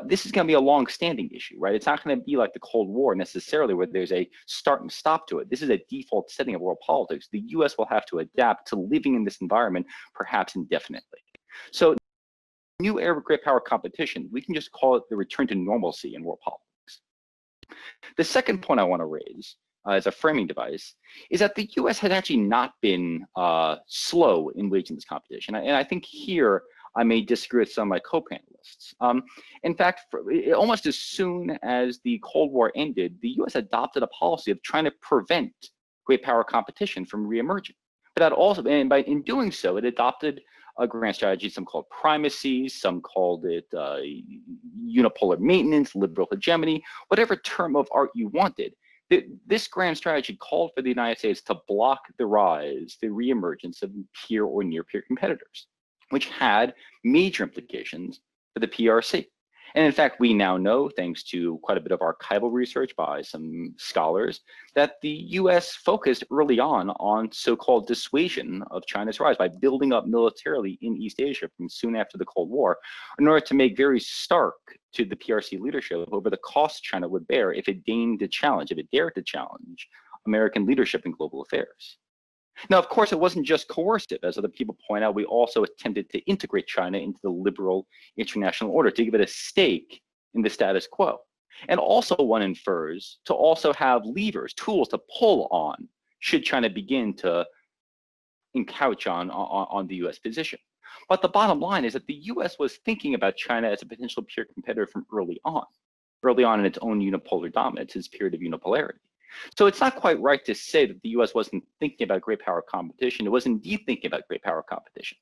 this is going to be a long-standing issue, right? It's not going to be like the Cold War necessarily, where there's a start and stop to it. This is a default setting of world politics. The US will have to adapt to living in this environment, perhaps indefinitely. So new era of great power competition, we can just call it the return to normalcy in world politics. The second point I want to raise as a framing device is that the US has actually not been slow in waging this competition. And I think here I may disagree with some of my co-panelists. In fact, almost as soon as the Cold War ended, the US adopted a policy of trying to prevent great power competition from reemerging. But that also, and in doing so, it adopted a grand strategy, some called primacy, some called it unipolar maintenance, liberal hegemony, whatever term of art you wanted. This grand strategy called for the United States to block the rise, the reemergence of peer or near-peer competitors, which had major implications for the PRC. And in fact, we now know, thanks to quite a bit of archival research by some scholars, that the US focused early on so-called dissuasion of China's rise by building up militarily in East Asia from soon after the Cold War in order to make very stark to the PRC leadership over the cost China would bear if it deigned to challenge, if it dared to challenge American leadership in global affairs. Now, of course, it wasn't just coercive. As other people point out, we also attempted to integrate China into the liberal international order, to give it a stake in the status quo. And also, one infers, to also have levers, tools to pull on should China begin to encouch on the US position. But the bottom line is that the US was thinking about China as a potential peer competitor from early on in its own unipolar dominance, its period of unipolarity. So it's not quite right to say that the US wasn't thinking about great power competition. It was indeed thinking about great power competition.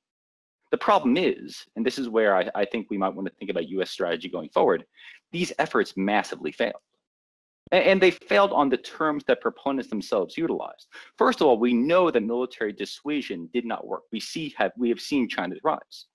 The problem is, and this is where I think we might want to think about US strategy going forward, these efforts massively failed. And they failed on the terms that proponents themselves utilized. First of all, we know that military dissuasion did not work. We have seen China's rise.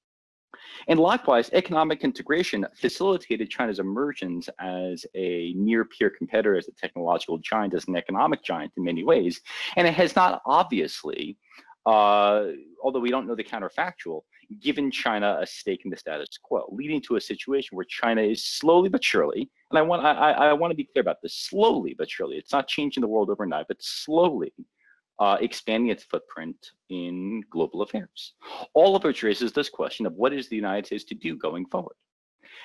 And likewise, economic integration facilitated China's emergence as a near peer competitor, as a technological giant, as an economic giant in many ways. And it has not obviously, although we don't know the counterfactual, given China a stake in the status quo, leading to a situation where China is slowly but surely, and I want to be clear about this, slowly but surely, it's not changing the world overnight, but slowly expanding its footprint in global affairs. All of which raises this question of what is the United States to do going forward?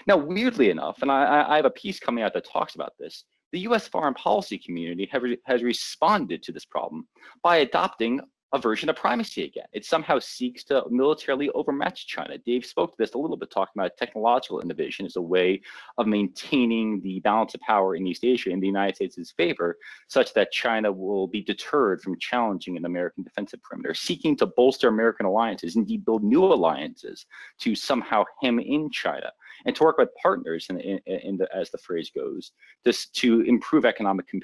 Now, weirdly enough, and I have a piece coming out that talks about this, the US foreign policy community has responded to this problem by adopting a version of primacy again. It somehow seeks to militarily overmatch China. Dave spoke to this a little bit, talking about technological innovation as a way of maintaining the balance of power in East Asia in the United States' favor, such that China will be deterred from challenging an American defensive perimeter, seeking to bolster American alliances, indeed build new alliances to somehow hem in China, and to work with partners, as the phrase goes, to improve economic competitiveness.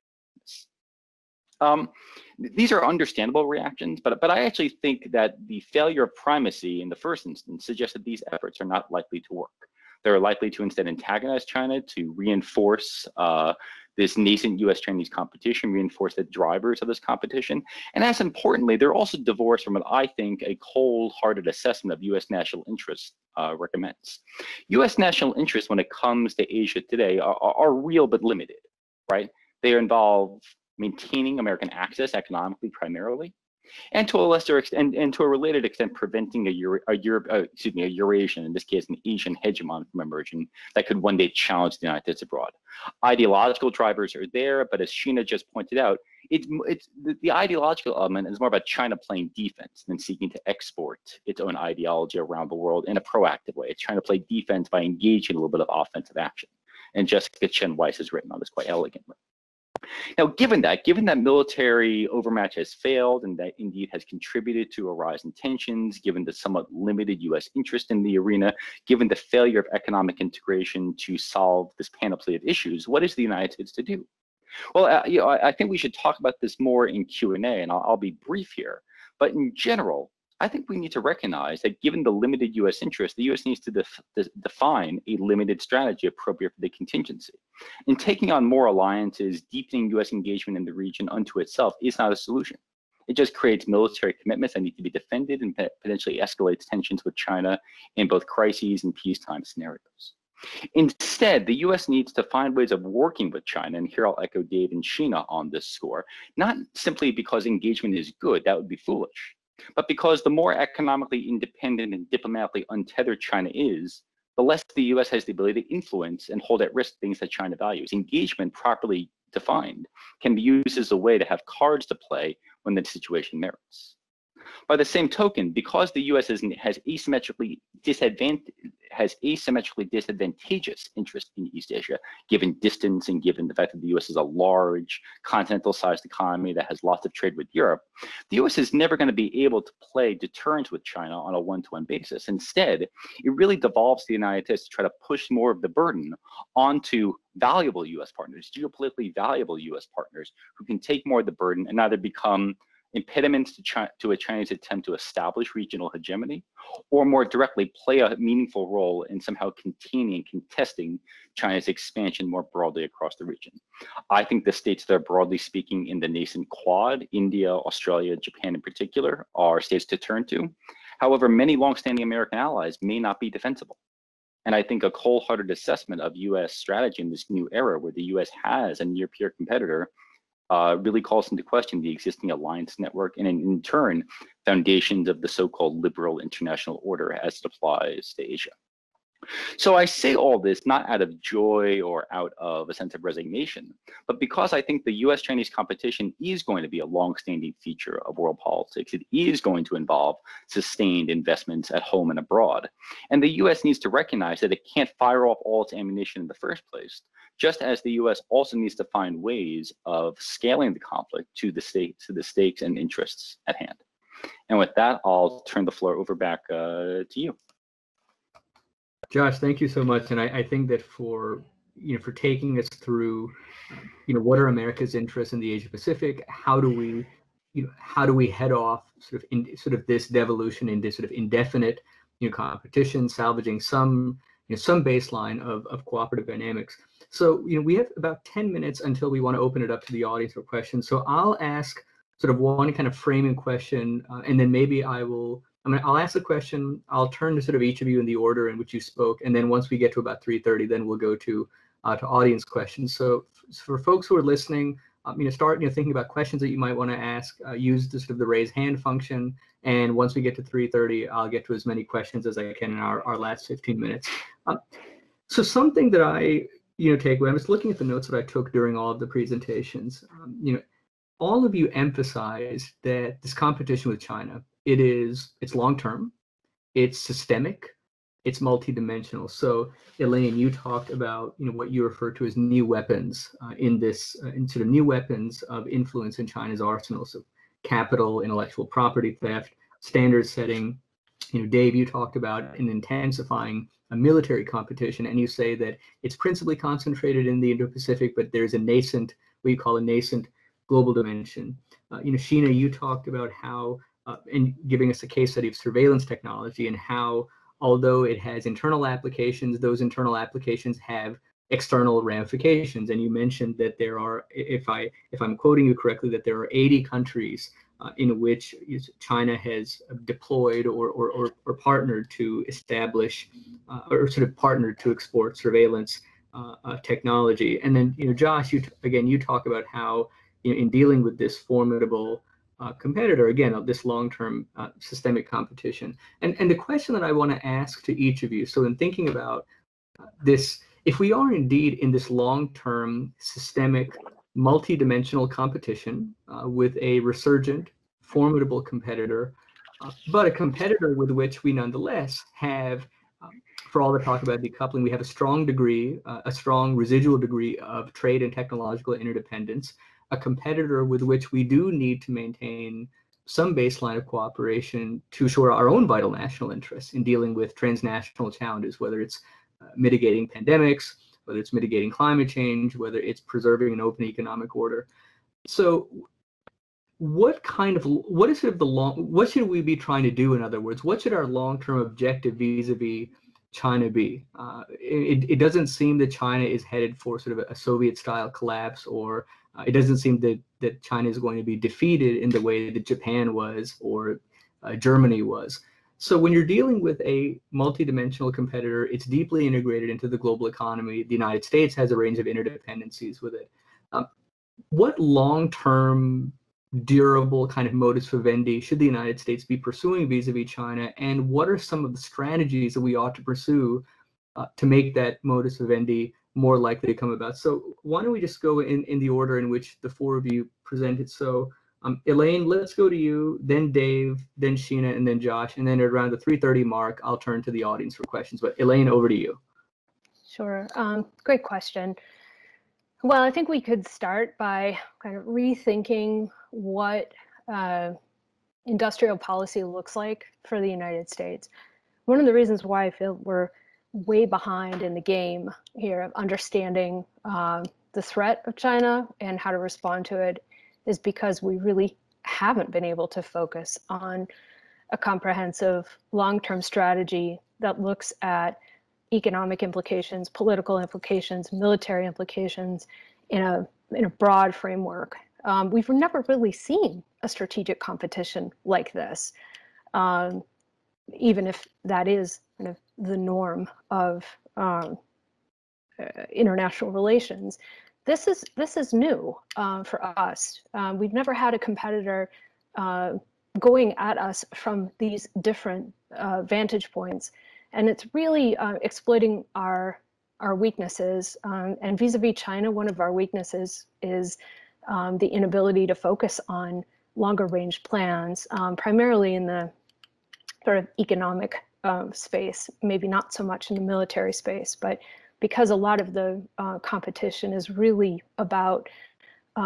These are understandable reactions, but I actually think that the failure of primacy in the first instance suggests that these efforts are not likely to work. They're likely to instead antagonize China, to reinforce this nascent US-Chinese competition, reinforce the drivers of this competition. And as importantly, they're also divorced from what I think a cold-hearted assessment of US national interests recommends. US national interests when it comes to Asia today are real but limited, right? They involve maintaining American access economically primarily, and to a lesser extent, and to a related extent, preventing a Eurasian, in this case, an Asian hegemon from emerging that could one day challenge the United States abroad. Ideological drivers are there, but as Sheena just pointed out, the ideological element is more about China playing defense than seeking to export its own ideology around the world in a proactive way. It's trying to play defense by engaging a little bit of offensive action. And Jessica Chen Weiss has written on this quite elegantly. Now, given that military overmatch has failed and that indeed has contributed to a rise in tensions, given the somewhat limited US interest in the arena, given the failure of economic integration to solve this panoply of issues, what is the United States to do? Well, I think we should talk about this more in Q&A, and I'll be brief here. But in general, I think we need to recognize that given the limited US interest, the US needs to define a limited strategy appropriate for the contingency. And taking on more alliances, deepening US engagement in the region unto itself is not a solution. It just creates military commitments that need to be defended and potentially escalates tensions with China in both crises and peacetime scenarios. Instead, the US needs to find ways of working with China, and here I'll echo Dave and Sheena on this score, not simply because engagement is good, that would be foolish, but because the more economically independent and diplomatically untethered China is, the less the US has the ability to influence and hold at risk things that China values. Engagement, properly defined, can be used as a way to have cards to play when the situation merits. By the same token, because the US has asymmetrically disadvantageous interest in East Asia, given distance and given the fact that the US is a large continental-sized economy that has lots of trade with Europe, the US is never going to be able to play deterrence with China on a one-to-one basis. Instead, it really devolves the United States to try to push more of the burden onto valuable US partners, geopolitically valuable US partners, who can take more of the burden and either become impediments to a Chinese attempt to establish regional hegemony, or more directly play a meaningful role in somehow containing and contesting China's expansion more broadly across the region. I think the states that are broadly speaking in the nascent Quad, India, Australia, Japan in particular, are states to turn to. However, many longstanding American allies may not be defensible. And I think a cold-hearted assessment of US strategy in this new era where the US has a near-peer competitor really calls into question the existing alliance network and in turn, foundations of the so-called liberal international order as it applies to Asia. So I say all this not out of joy or out of a sense of resignation, but because I think the US-Chinese competition is going to be a long-standing feature of world politics. It is going to involve sustained investments at home and abroad. And the US needs to recognize that it can't fire off all its ammunition in the first place, just as the US also needs to find ways of scaling the conflict to the stakes and interests at hand. And with that, I'll turn the floor over back to you. Josh, thank you so much. And I think that for taking us through, what are America's interests in the Asia Pacific? How do we head off sort of this devolution into sort of indefinite, competition, salvaging some baseline of cooperative dynamics. So, we have about 10 minutes until we want to open it up to the audience for questions. So I'll ask sort of one kind of framing question, and then maybe I'll ask the question, I'll turn to sort of each of you in the order in which you spoke, and then once we get to about 3:30, then we'll go to audience questions. So for folks who are listening, start thinking about questions that you might want to ask, use the sort of the raise hand function, and once we get to 3:30, I'll get to as many questions as I can in our last 15 minutes. So something that I take away, I was looking at the notes that I took during all of the presentations. All of you emphasized that this competition with China, it's long-term, it's systemic, it's multidimensional. So Elaine, you talked about what you refer to as new weapons in sort of new weapons of influence in China's arsenal. So capital, intellectual property theft, standard setting. Dave, you talked about an intensifying military competition, and you say that it's principally concentrated in the Indo-Pacific, but there's a nascent, what you call a nascent global dimension. Sheena, you talked about how, and giving us a case study of surveillance technology and how, although it has internal applications, those internal applications have external ramifications. And you mentioned that there are, if I'm quoting you correctly, that there are 80 countries in which China has deployed or partnered to establish or sort of partnered to export surveillance technology. And then, Josh, you talk about how, in dealing with this formidable competitor, again, this long-term systemic competition. And the question that I want to ask to each of you, so in thinking about this, if we are indeed in this long-term systemic multidimensional competition with a resurgent, formidable competitor, but a competitor with which we nonetheless have, for all the talk about decoupling, we have a strong residual degree of trade and technological interdependence, a competitor with which we do need to maintain some baseline of cooperation to assure our own vital national interests in dealing with transnational challenges, whether it's mitigating pandemics, whether it's mitigating climate change, whether it's preserving an open economic order. So what should we be trying to do? In other words, what should our long-term objective vis-a-vis China be? It doesn't seem that China is headed for sort of a Soviet-style collapse, or it doesn't seem that China is going to be defeated in the way that Japan was or Germany was. So when you're dealing with a multidimensional competitor, it's deeply integrated into the global economy. The United States has a range of interdependencies with it. What long-term, durable kind of modus vivendi should the United States be pursuing vis-a-vis China, and what are some of the strategies that we ought to pursue to make that modus vivendi more likely to come about? So why don't we just go in the order in which the four of you presented. So Elaine, let's go to you, then Dave, then Sheena, and then Josh, and then around the 3:30 mark, I'll turn to the audience for questions. But Elaine, over to you. Sure. Great question. Well, I think we could start by kind of rethinking what industrial policy looks like for the United States. One of the reasons why I feel we're way behind in the game here of understanding the threat of China and how to respond to it is because we really haven't been able to focus on a comprehensive long-term strategy that looks at economic implications, political implications, military implications in a broad framework. We've never really seen a strategic competition like this, even if that is kind of the norm of international relations. This is new for us. We've never had a competitor going at us from these different vantage points. And it's really exploiting our weaknesses. And vis-a-vis China, one of our weaknesses is the inability to focus on longer range plans, primarily in the sort of economic space, maybe not so much in the military space, but because a lot of the competition is really about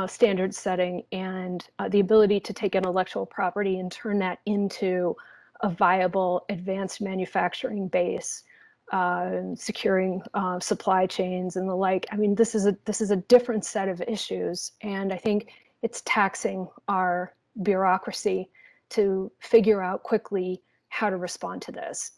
standard setting and the ability to take intellectual property and turn that into a viable advanced manufacturing base, securing supply chains and the like. I mean, this is a different set of issues, and I think it's taxing our bureaucracy to figure out quickly how to respond to this.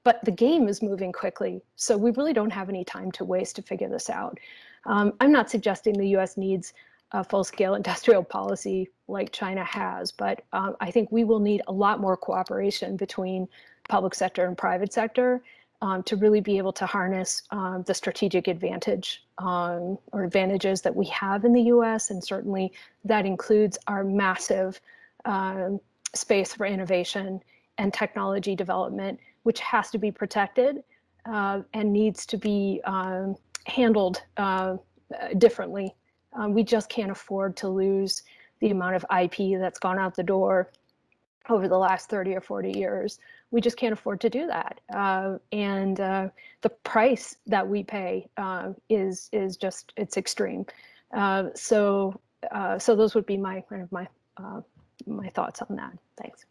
But the game is moving quickly, so we really don't have any time to waste to figure this out. I'm not suggesting the US needs a full-scale industrial policy like China has, but I think we will need a lot more cooperation between public sector and private sector to really be able to harness the strategic advantage or advantages that we have in the US, and certainly that includes our massive space for innovation and technology development, which has to be protected and needs to be handled differently. We just can't afford to lose the amount of IP that's gone out the door over the last 30 or 40 years. We just can't afford to do that. And the price that we pay is just, it's extreme. So those would be my my thoughts on that. Thanks.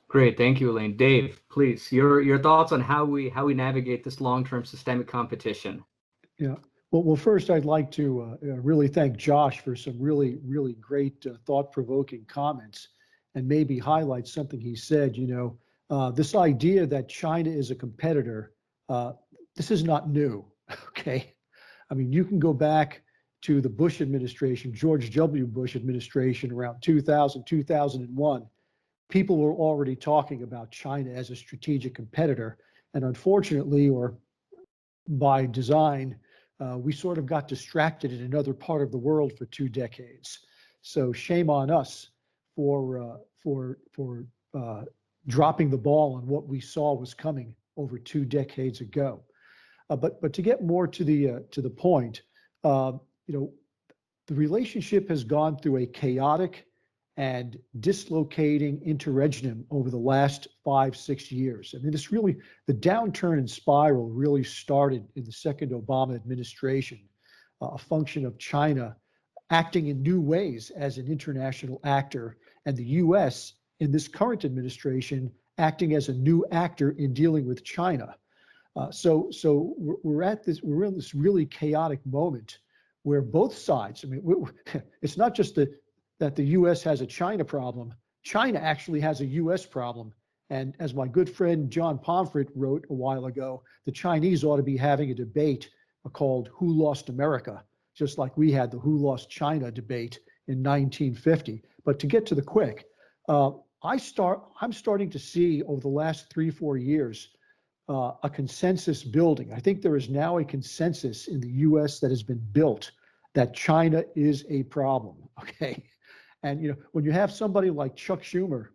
Great, thank you, Elaine. Dave, please, your thoughts on how we navigate this long-term systemic competition. Yeah. Well, first, I'd like to really thank Josh for some really great thought-provoking comments, and maybe highlight something he said. You know, this idea that China is a competitor, this is not new. Okay, I mean, you can go back to the Bush administration, George W. Bush administration, around 2000, 2001. People were already talking about China as a strategic competitor, and unfortunately, or by design, we sort of got distracted in another part of the world for 2 decades. So shame on us for dropping the ball on what we saw was coming over 2 decades ago. But to get more to the point, you know, the relationship has gone through a chaotic and dislocating interregnum over the last 5-6 years. I mean, it's really, the downturn and spiral really started in the second Obama administration, a function of China acting in new ways as an international actor, and the US in this current administration acting as a new actor in dealing with China. So we're in this really chaotic moment where both sides, I mean, it's not just that the US has a China problem. China actually has a US problem. And as my good friend John Pomfret wrote a while ago, the Chinese ought to be having a debate called Who Lost America, just like we had the Who Lost China debate in 1950. But to get to the quick, I'm starting to see over the last 3-4 years a consensus building. I think there is now a consensus in the US that has been built that China is a problem, okay? And, you know, when you have somebody like Chuck Schumer,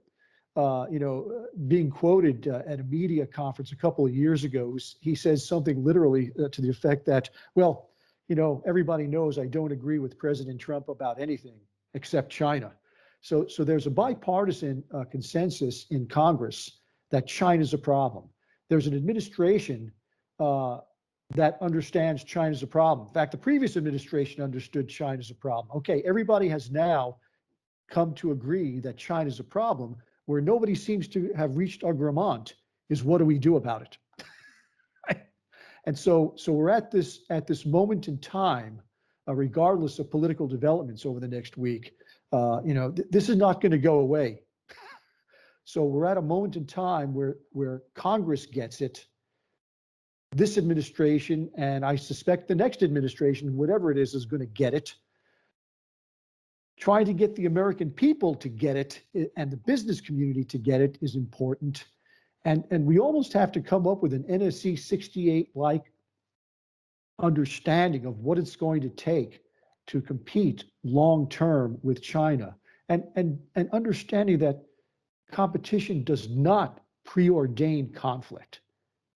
you know, being quoted at a media conference a couple of years ago, he says something literally to the effect that, well, you know, everybody knows I don't agree with President Trump about anything except China. So there's a bipartisan consensus in Congress that China's a problem. There's an administration that understands China's a problem. In fact, the previous administration understood China's a problem. Okay, everybody has now come to agree that China's a problem. Where nobody seems to have reached agreement is, what do we do about it? And so we're at this moment in time, regardless of political developments over the next week. You know, this is not going to go away. So we're at a moment in time where Congress gets it, this administration, and I suspect the next administration, whatever it is going to get it. Trying to get the American people to get it and the business community to get it is important. And we almost have to come up with an NSC 68-like understanding of what it's going to take to compete long-term with China. And understanding that competition does not preordained conflict,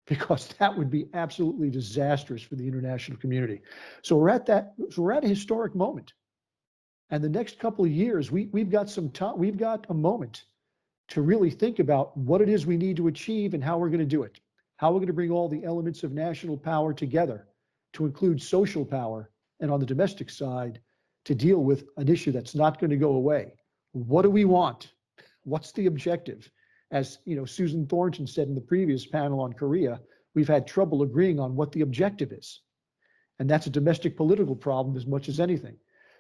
because that would be absolutely disastrous for the international community. So we're at a historic moment. And the next couple of years, we've got some time, we've got a moment to really think about what it is we need to achieve and how we're going to do it. How we're going to bring all the elements of national power together to include social power, and on the domestic side, to deal with an issue that's not going to go away. What do we want? What's the objective? As you know, Susan Thornton said in the previous panel on Korea, we've had trouble agreeing on what the objective is. And that's a domestic political problem as much as anything.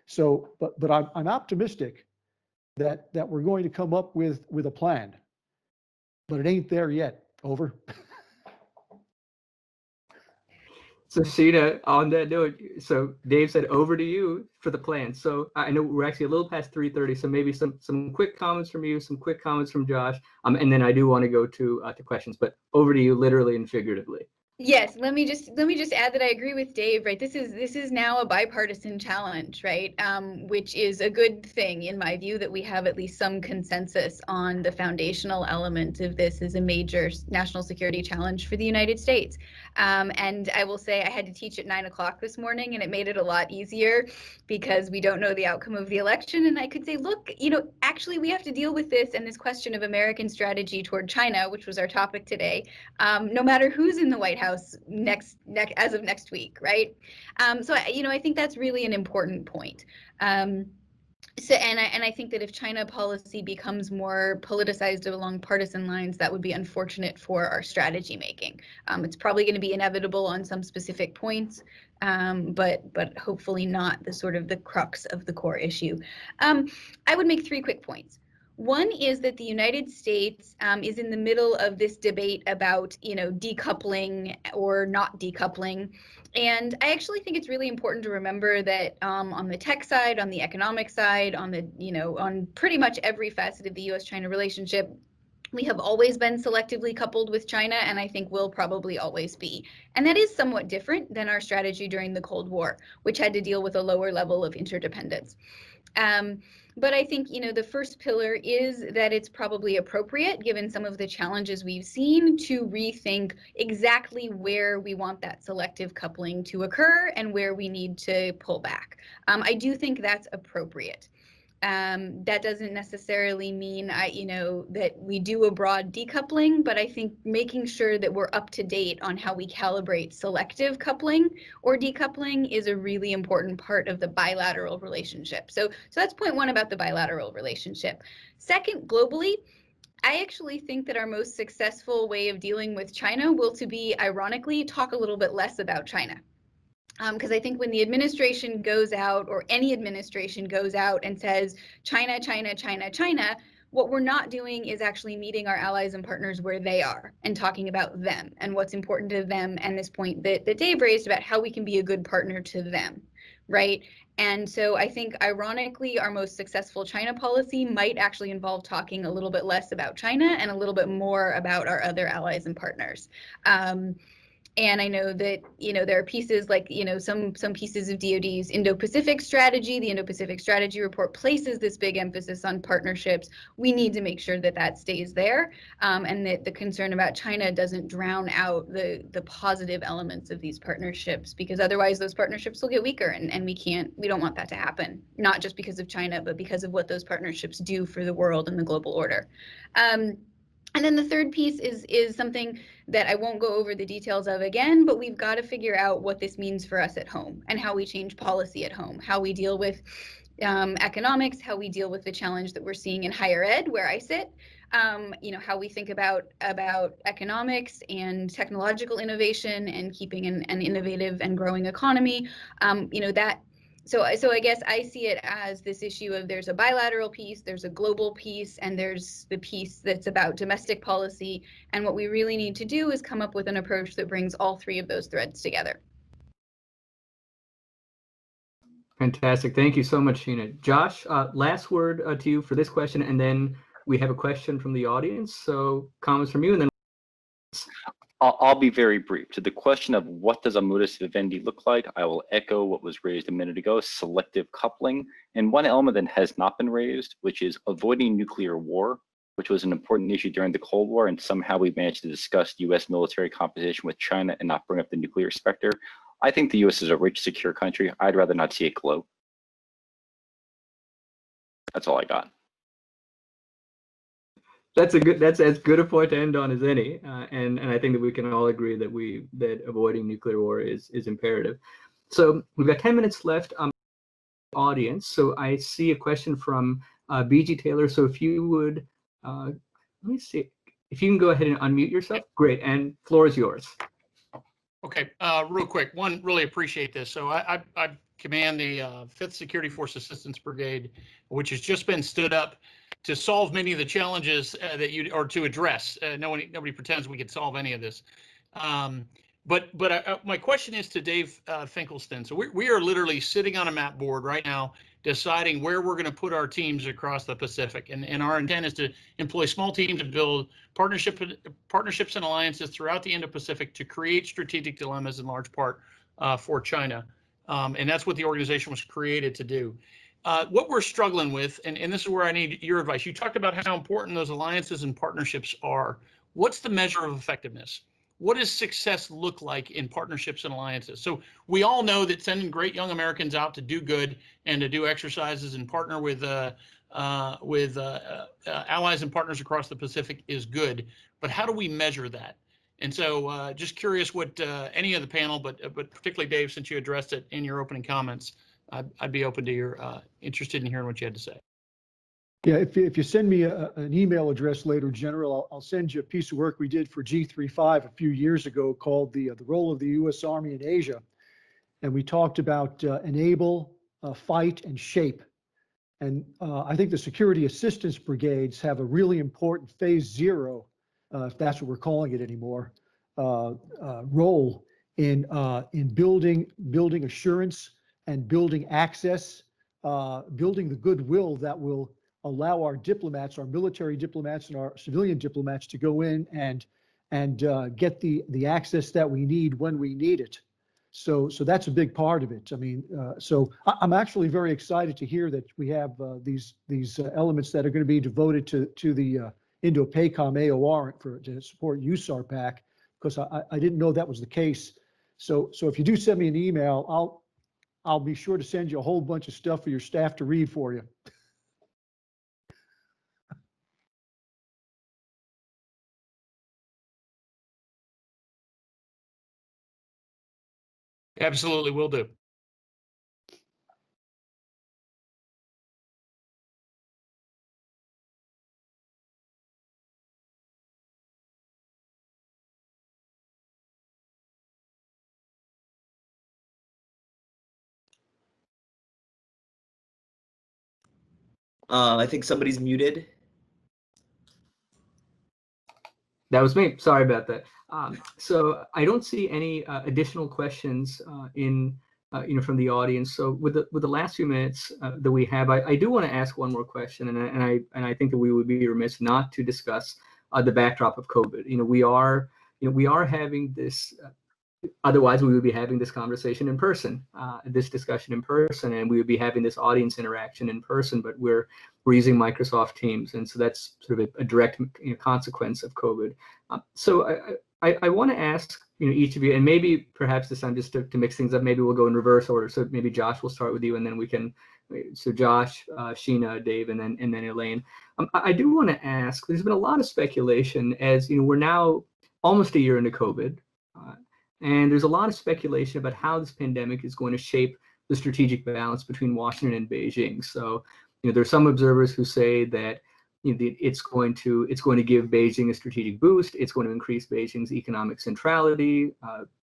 So, but I'm optimistic that we're going to come up with a plan, but it ain't there yet. Over. So Sheena, on that note, so Dave said over to you for the plan. So I know we're actually a little past 3:30, so maybe some quick comments from you, some quick comments from Josh, and then I do want to go to questions. But over to you, literally and figuratively. Yes, let me just add that I agree with Dave, right? This is now a bipartisan challenge, right? Which is a good thing in my view, that we have at least some consensus on the foundational element of this as a major national security challenge for the United States. And I will say I had to teach at 9 o'clock this morning, and it made it a lot easier because we don't know the outcome of the election. And I could say, look, actually we have to deal with this and this question of American strategy toward China, which was our topic today, no matter who's in the White House as of next week, right? So I think that's really an important point. So I think that if China policy becomes more politicized along partisan lines, that would be unfortunate for our strategy making. It's probably going to be inevitable on some specific points, but hopefully not the sort of the crux of the core issue. I would make 3 quick points. One is that the United States is in the middle of this debate about, decoupling or not decoupling. And I actually think it's really important to remember that on the tech side, on the economic side, on the, on pretty much every facet of the US-China relationship, we have always been selectively coupled with China, and I think will probably always be. And that is somewhat different than our strategy during the Cold War, which had to deal with a lower level of interdependence. But I think, the first pillar is that it's probably appropriate, given some of the challenges we've seen, to rethink exactly where we want that selective coupling to occur and where we need to pull back. I do think that's appropriate. That doesn't necessarily mean that we do a broad decoupling, but I think making sure that we're up to date on how we calibrate selective coupling or decoupling is a really important part of the bilateral relationship. So that's point 1 about the bilateral relationship. Second, globally, I actually think that our most successful way of dealing with China will to be, ironically, talk a little bit less about China. Because I think when the administration goes out, or any administration goes out and says, China, China, China, China, what we're not doing is actually meeting our allies and partners where they are and talking about them and what's important to them, and this point that Dave raised about how we can be a good partner to them, right? And so I think, ironically, our most successful China policy might actually involve talking a little bit less about China and a little bit more about our other allies and partners. And I know that, there are pieces like, some pieces of DoD's Indo-Pacific strategy. The Indo-Pacific strategy report places this big emphasis on partnerships. We need to make sure that that stays there, and that the concern about China doesn't drown out the positive elements of these partnerships, because otherwise those partnerships will get weaker, and we don't want that to happen, not just because of China, but because of what those partnerships do for the world and the global order. And then the third piece is something that I won't go over the details of again, but we've got to figure out what this means for us at home and how we change policy at home, how we deal with economics, how we deal with the challenge that we're seeing in higher ed, where I sit, how we think about economics and technological innovation and keeping an innovative and growing economy, So I guess I see it as this issue of there's a bilateral piece, there's a global piece, and there's the piece that's about domestic policy. And what we really need to do is come up with an approach that brings all 3 of those threads together. Fantastic. Thank you so much, Sheena. Josh, last word to you for this question, and then we have a question from the audience. So comments from you, and then I'll be very brief. To the question of what does a modus vivendi look like, I will echo what was raised a minute ago, selective coupling, and one element that has not been raised, which is avoiding nuclear war, which was an important issue during the Cold War, and somehow we managed to discuss U.S. military competition with China and not bring up the nuclear specter. I think the U.S. is a rich, secure country. I'd rather not see it glow. That's all I got. That's as good a point to end on as any, and I think that we can all agree that avoiding nuclear war is imperative. So we've got 10 minutes left. Audience. So I see a question from BG Taylor. So if you would, let me see, if you can go ahead and unmute yourself, great. And floor is yours. Okay, real quick. One, really appreciate this. So I command the 5th Security Force Assistance Brigade, which has just been stood up to solve many of the challenges or to address. Nobody pretends we could solve any of this. But my question is to Dave Finkelstein. So we are literally sitting on a map board right now, deciding where we're going to put our teams across the Pacific. And our intent is to employ small teams to build partnerships and alliances throughout the Indo-Pacific to create strategic dilemmas in large part for China. And that's what the organization was created to do. What we're struggling with, and this is where I need your advice. You talked about how important those alliances and partnerships are. What's the measure of effectiveness? What does success look like in partnerships and alliances? So we all know that sending great young Americans out to do good and to do exercises and partner with allies and partners across the Pacific is good. But how do we measure that? And so just curious what any of the panel, but particularly Dave, since you addressed it in your opening comments, I'd be open to your interested in hearing what you had to say. Yeah, if you send me an email address later, General, I'll send you a piece of work we did for G35 a few years ago called the role of the U.S. Army in Asia. And we talked about enable, fight, and shape. And I think the security assistance brigades have a really important phase 0, if that's what we're calling it anymore, role in building assurance and building access, building the goodwill that will allow our diplomats, our military diplomats and our civilian diplomats to go in and get the access that we need when we need it. So that's a big part of it. I mean, so I'm actually very excited to hear that we have these elements that are going to be devoted to the Indo-PACOM AOR to support USARPAC, because I didn't know that was the case. So if you do send me an email, I'll be sure to send you a whole bunch of stuff for your staff to read for you. Absolutely, will do. I think somebody's muted. That was me. Sorry about that. So I don't see any additional questions from the audience. So with the last few minutes that we have, I do want to ask one more question, and I think that we would be remiss not to discuss the backdrop of COVID. We are having this. Otherwise, we would be having this conversation in person, this discussion in person, and we would be having this audience interaction in person. But we're using Microsoft Teams, and so that's sort of a direct consequence of COVID. So I want to ask each of you, and maybe perhaps this time just to mix things up, maybe we'll go in reverse order. So maybe Josh, will start with you, and then we can. So Josh, Sheena, Dave, and then Elaine. I do want to ask. There's been a lot of speculation, as we're now almost a year into COVID. And there's a lot of speculation about how this pandemic is going to shape the strategic balance between Washington and Beijing. So, there are some observers who say that it's going to give Beijing a strategic boost. It's going to increase Beijing's economic centrality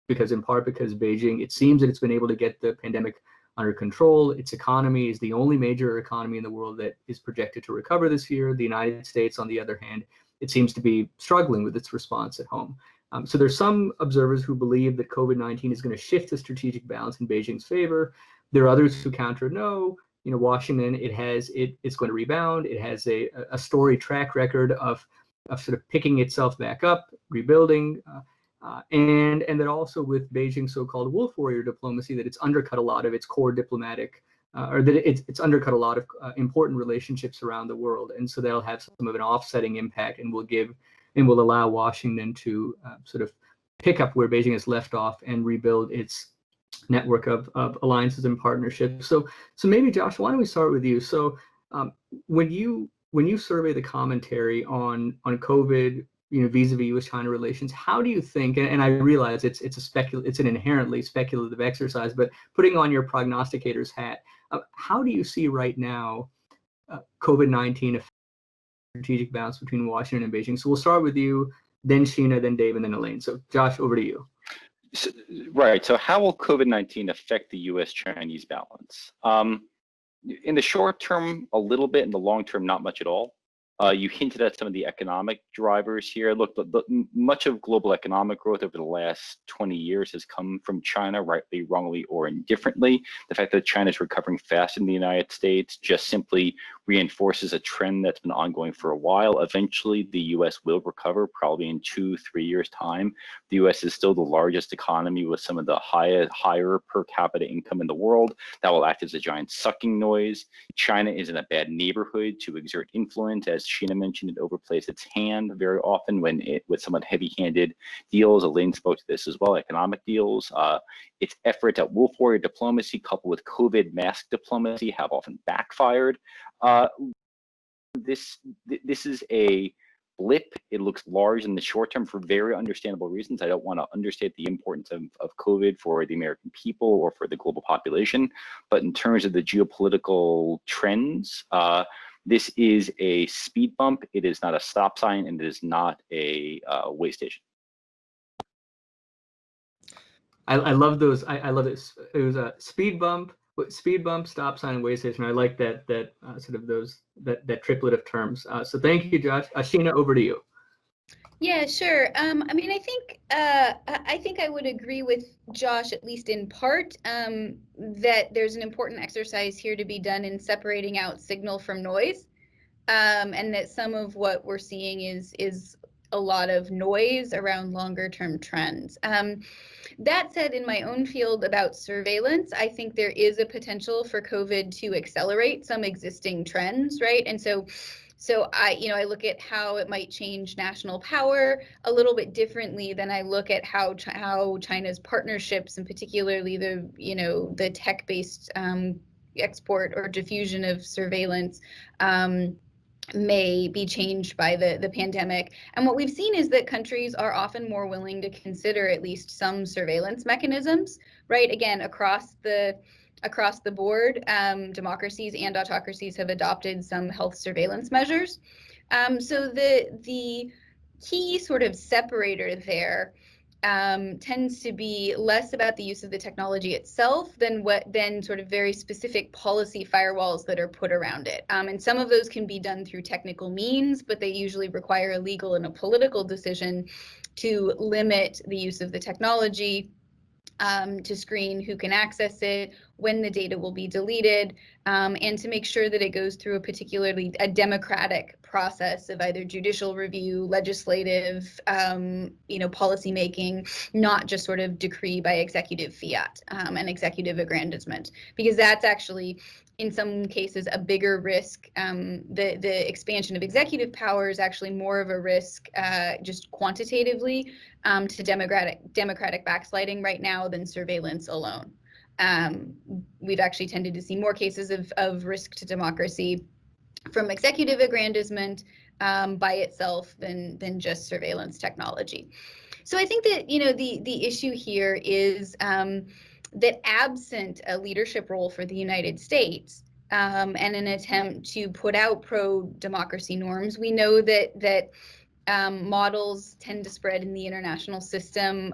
because Beijing, it seems that it's been able to get the pandemic under control. Its economy is the only major economy in the world that is projected to recover this year. The United States, on the other hand, it seems to be struggling with its response at home. So there's some observers who believe that COVID-19 is going to shift the strategic balance in Beijing's favor. There are others who counter, no, Washington, it's going to rebound. It has a storied track record of sort of picking itself back up, rebuilding, and that also with Beijing's so-called wolf warrior diplomacy, that it's undercut a lot of its core diplomatic or that it's undercut a lot of important relationships around the world, and so they'll have some of an offsetting impact, and will allow Washington to sort of pick up where Beijing has left off and rebuild its network of alliances and partnerships. So maybe Josh, why don't we start with you? So when you survey the commentary on COVID, vis-a-vis U.S.-China relations, how do you think? And I realize it's an inherently speculative exercise, but putting on your prognosticator's hat, how do you see right now COVID-19 affect strategic balance between Washington and Beijing? So we'll start with you, then Sheena, then Dave, and then Elaine. So Josh, over to you. Right. So how will COVID-19 affect the U.S.-Chinese balance? In the short term, a little bit. In the long term, not much at all. You hinted at some of the economic drivers here. Look, much of global economic growth over the last 20 years has come from China, rightly, wrongly, or indifferently. The fact that China is recovering faster than the United States just simply reinforces a trend that's been ongoing for a while. Eventually, the U.S. will recover, probably in 2-3 years' time. The U.S. is still the largest economy with some of the higher per capita income in the world. That will act as a giant sucking noise. China is in a bad neighborhood to exert influence. As Sheena mentioned, it overplays its hand very often with somewhat heavy-handed deals. Elaine spoke to this as well, economic deals. Its efforts at wolf warrior diplomacy coupled with COVID mask diplomacy have often backfired. This is a blip. It looks large in the short term for very understandable reasons. I don't want to understate the importance of COVID for the American people or for the global population, but in terms of the geopolitical trends, this is a speed bump. It is not a stop sign, and it is not a way station. I love those. I love this. It was a speed bump, stop sign, and way station. I like that sort of that triplet of terms. So thank you, Josh. Sheena, over to you. Yeah, sure. I mean, I think I would agree with Josh, at least in part, that there's an important exercise here to be done in separating out signal from noise, and that some of what we're seeing is a lot of noise around longer term trends. That said, in my own field about surveillance, I think there is a potential for COVID to accelerate some existing trends, right? And so I look at how it might change national power a little bit differently than I look at how China's partnerships, and particularly the tech-based export or diffusion of surveillance, may be changed by the pandemic. And what we've seen is that countries are often more willing to consider at least some surveillance mechanisms, right? Again, across the board, democracies and autocracies have adopted some health surveillance measures. So the key sort of separator there tends to be less about the use of the technology itself than sort of very specific policy firewalls that are put around it. And some of those can be done through technical means, but they usually require a legal and a political decision to limit the use of the technology, to screen who can access it, when the data will be deleted, and to make sure that it goes through a democratic process of either judicial review, legislative, policy making, not just sort of decree by executive fiat and executive aggrandizement, because that's actually, in some cases, a bigger risk. The expansion of executive power is actually more of a risk, just quantitatively, to democratic backsliding right now than surveillance alone. We've actually tended to see more cases of risk to democracy from executive aggrandizement by itself than just surveillance technology. So I think that the issue here is that absent a leadership role for the United States and an attempt to put out pro-democracy norms, we know that models tend to spread in the international system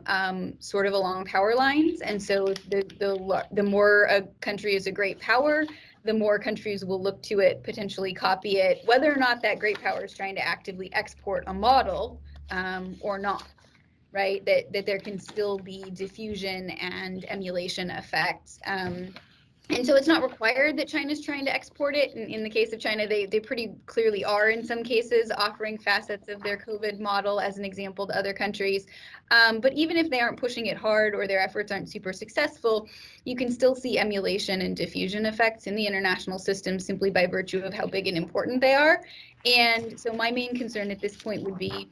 sort of along power lines. And so the more a country is a great power, the more countries will look to it, potentially copy it, whether or not that great power is trying to actively export a model or not, right? That there can still be diffusion and emulation effects And so it's not required that China's trying to export it. In the case of China, they pretty clearly are in some cases offering facets of their COVID model as an example to other countries. But even if they aren't pushing it hard or their efforts aren't super successful, you can still see emulation and diffusion effects in the international system simply by virtue of how big and important they are. And so my main concern at this point would be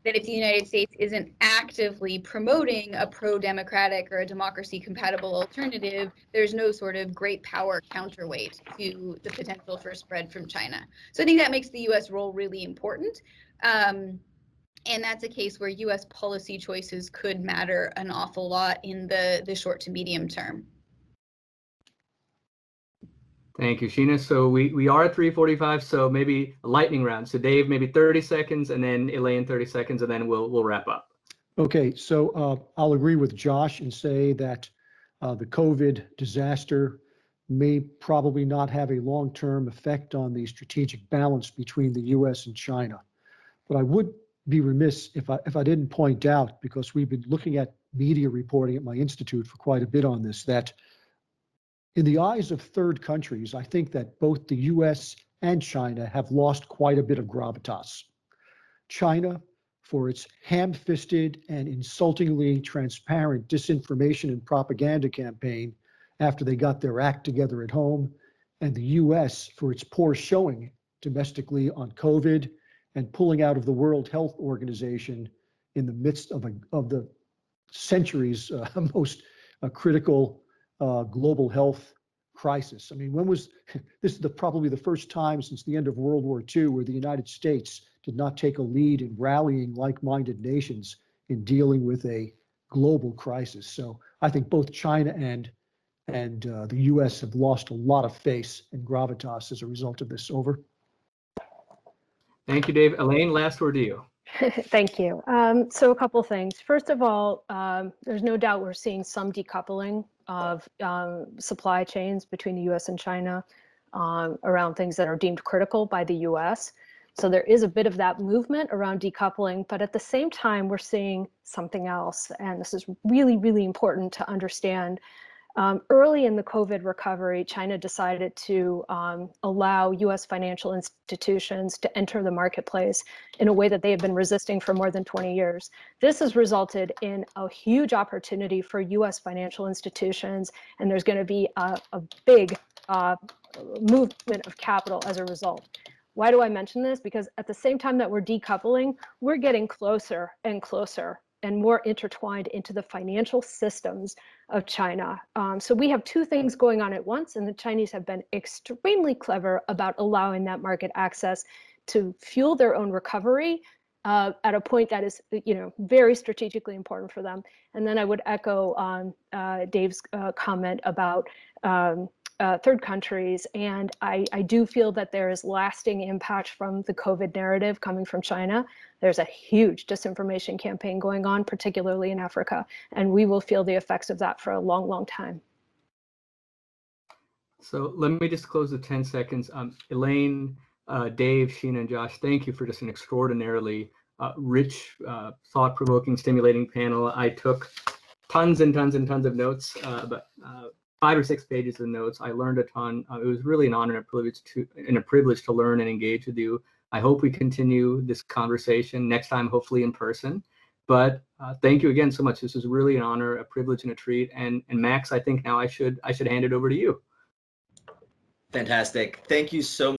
that if the United States isn't actively promoting a pro-democratic or a democracy-compatible alternative, there's no sort of great power counterweight to the potential for spread from China. So I think that makes the U.S. role really important. And that's a case where U.S. policy choices could matter an awful lot in the short to medium term. Thank you, Sheena. So we are at 3:45, so maybe a lightning round. So Dave, maybe 30 seconds, and then Elaine 30 seconds, and then we'll wrap up. Okay, so I'll agree with Josh and say that the COVID disaster may probably not have a long-term effect on the strategic balance between the U.S. and China. But I would be remiss if I didn't point out, because we've been looking at media reporting at my institute for quite a bit on this, that in the eyes of third countries, I think that both the US and China have lost quite a bit of gravitas. China, for its ham-fisted and insultingly transparent disinformation and propaganda campaign after they got their act together at home, and the US for its poor showing domestically on COVID and pulling out of the World Health Organization in the midst of the century's most critical global health crisis. I mean, when was this? Is probably the first time since the end of World War II where the United States did not take a lead in rallying like-minded nations in dealing with a global crisis. So I think both China and the U.S. have lost a lot of face and gravitas as a result of this. Over. Thank you, Dave. Elaine, last word to you. Thank you. So a couple things. First of all, there's no doubt we're seeing some decoupling of supply chains between the US and China around things that are deemed critical by the US. So there is a bit of that movement around decoupling, but at the same time, we're seeing something else. And this is really, really important to understand. Early in the COVID recovery, China decided to allow US financial institutions to enter the marketplace in a way that they have been resisting for more than 20 years. This has resulted in a huge opportunity for US financial institutions, and there's going to be a big movement of capital as a result. Why do I mention this? Because at the same time that we're decoupling, we're getting closer and closer and more intertwined into the financial systems of China. So we have two things going on at once, and the Chinese have been extremely clever about allowing that market access to fuel their own recovery at a point that is, very strategically important for them. And then I would echo Dave's comment about third countries, and I do feel that there is lasting impact from the COVID narrative coming from China. There's a huge disinformation campaign going on, particularly in Africa, and we will feel the effects of that for a long, long time. So let me just close the 10 seconds. Elaine, Dave, Sheena, and Josh, thank you for just an extraordinarily rich, thought-provoking, stimulating panel. I took tons and tons and tons of notes, but 5 or 6 pages of notes. I learned a ton. It was really an honor and a privilege to learn and engage with you. I hope we continue this conversation next time, hopefully in person. But thank you again so much. This is really an honor, a privilege, and a treat. And Max, I think now I should hand it over to you. Fantastic. Thank you so much.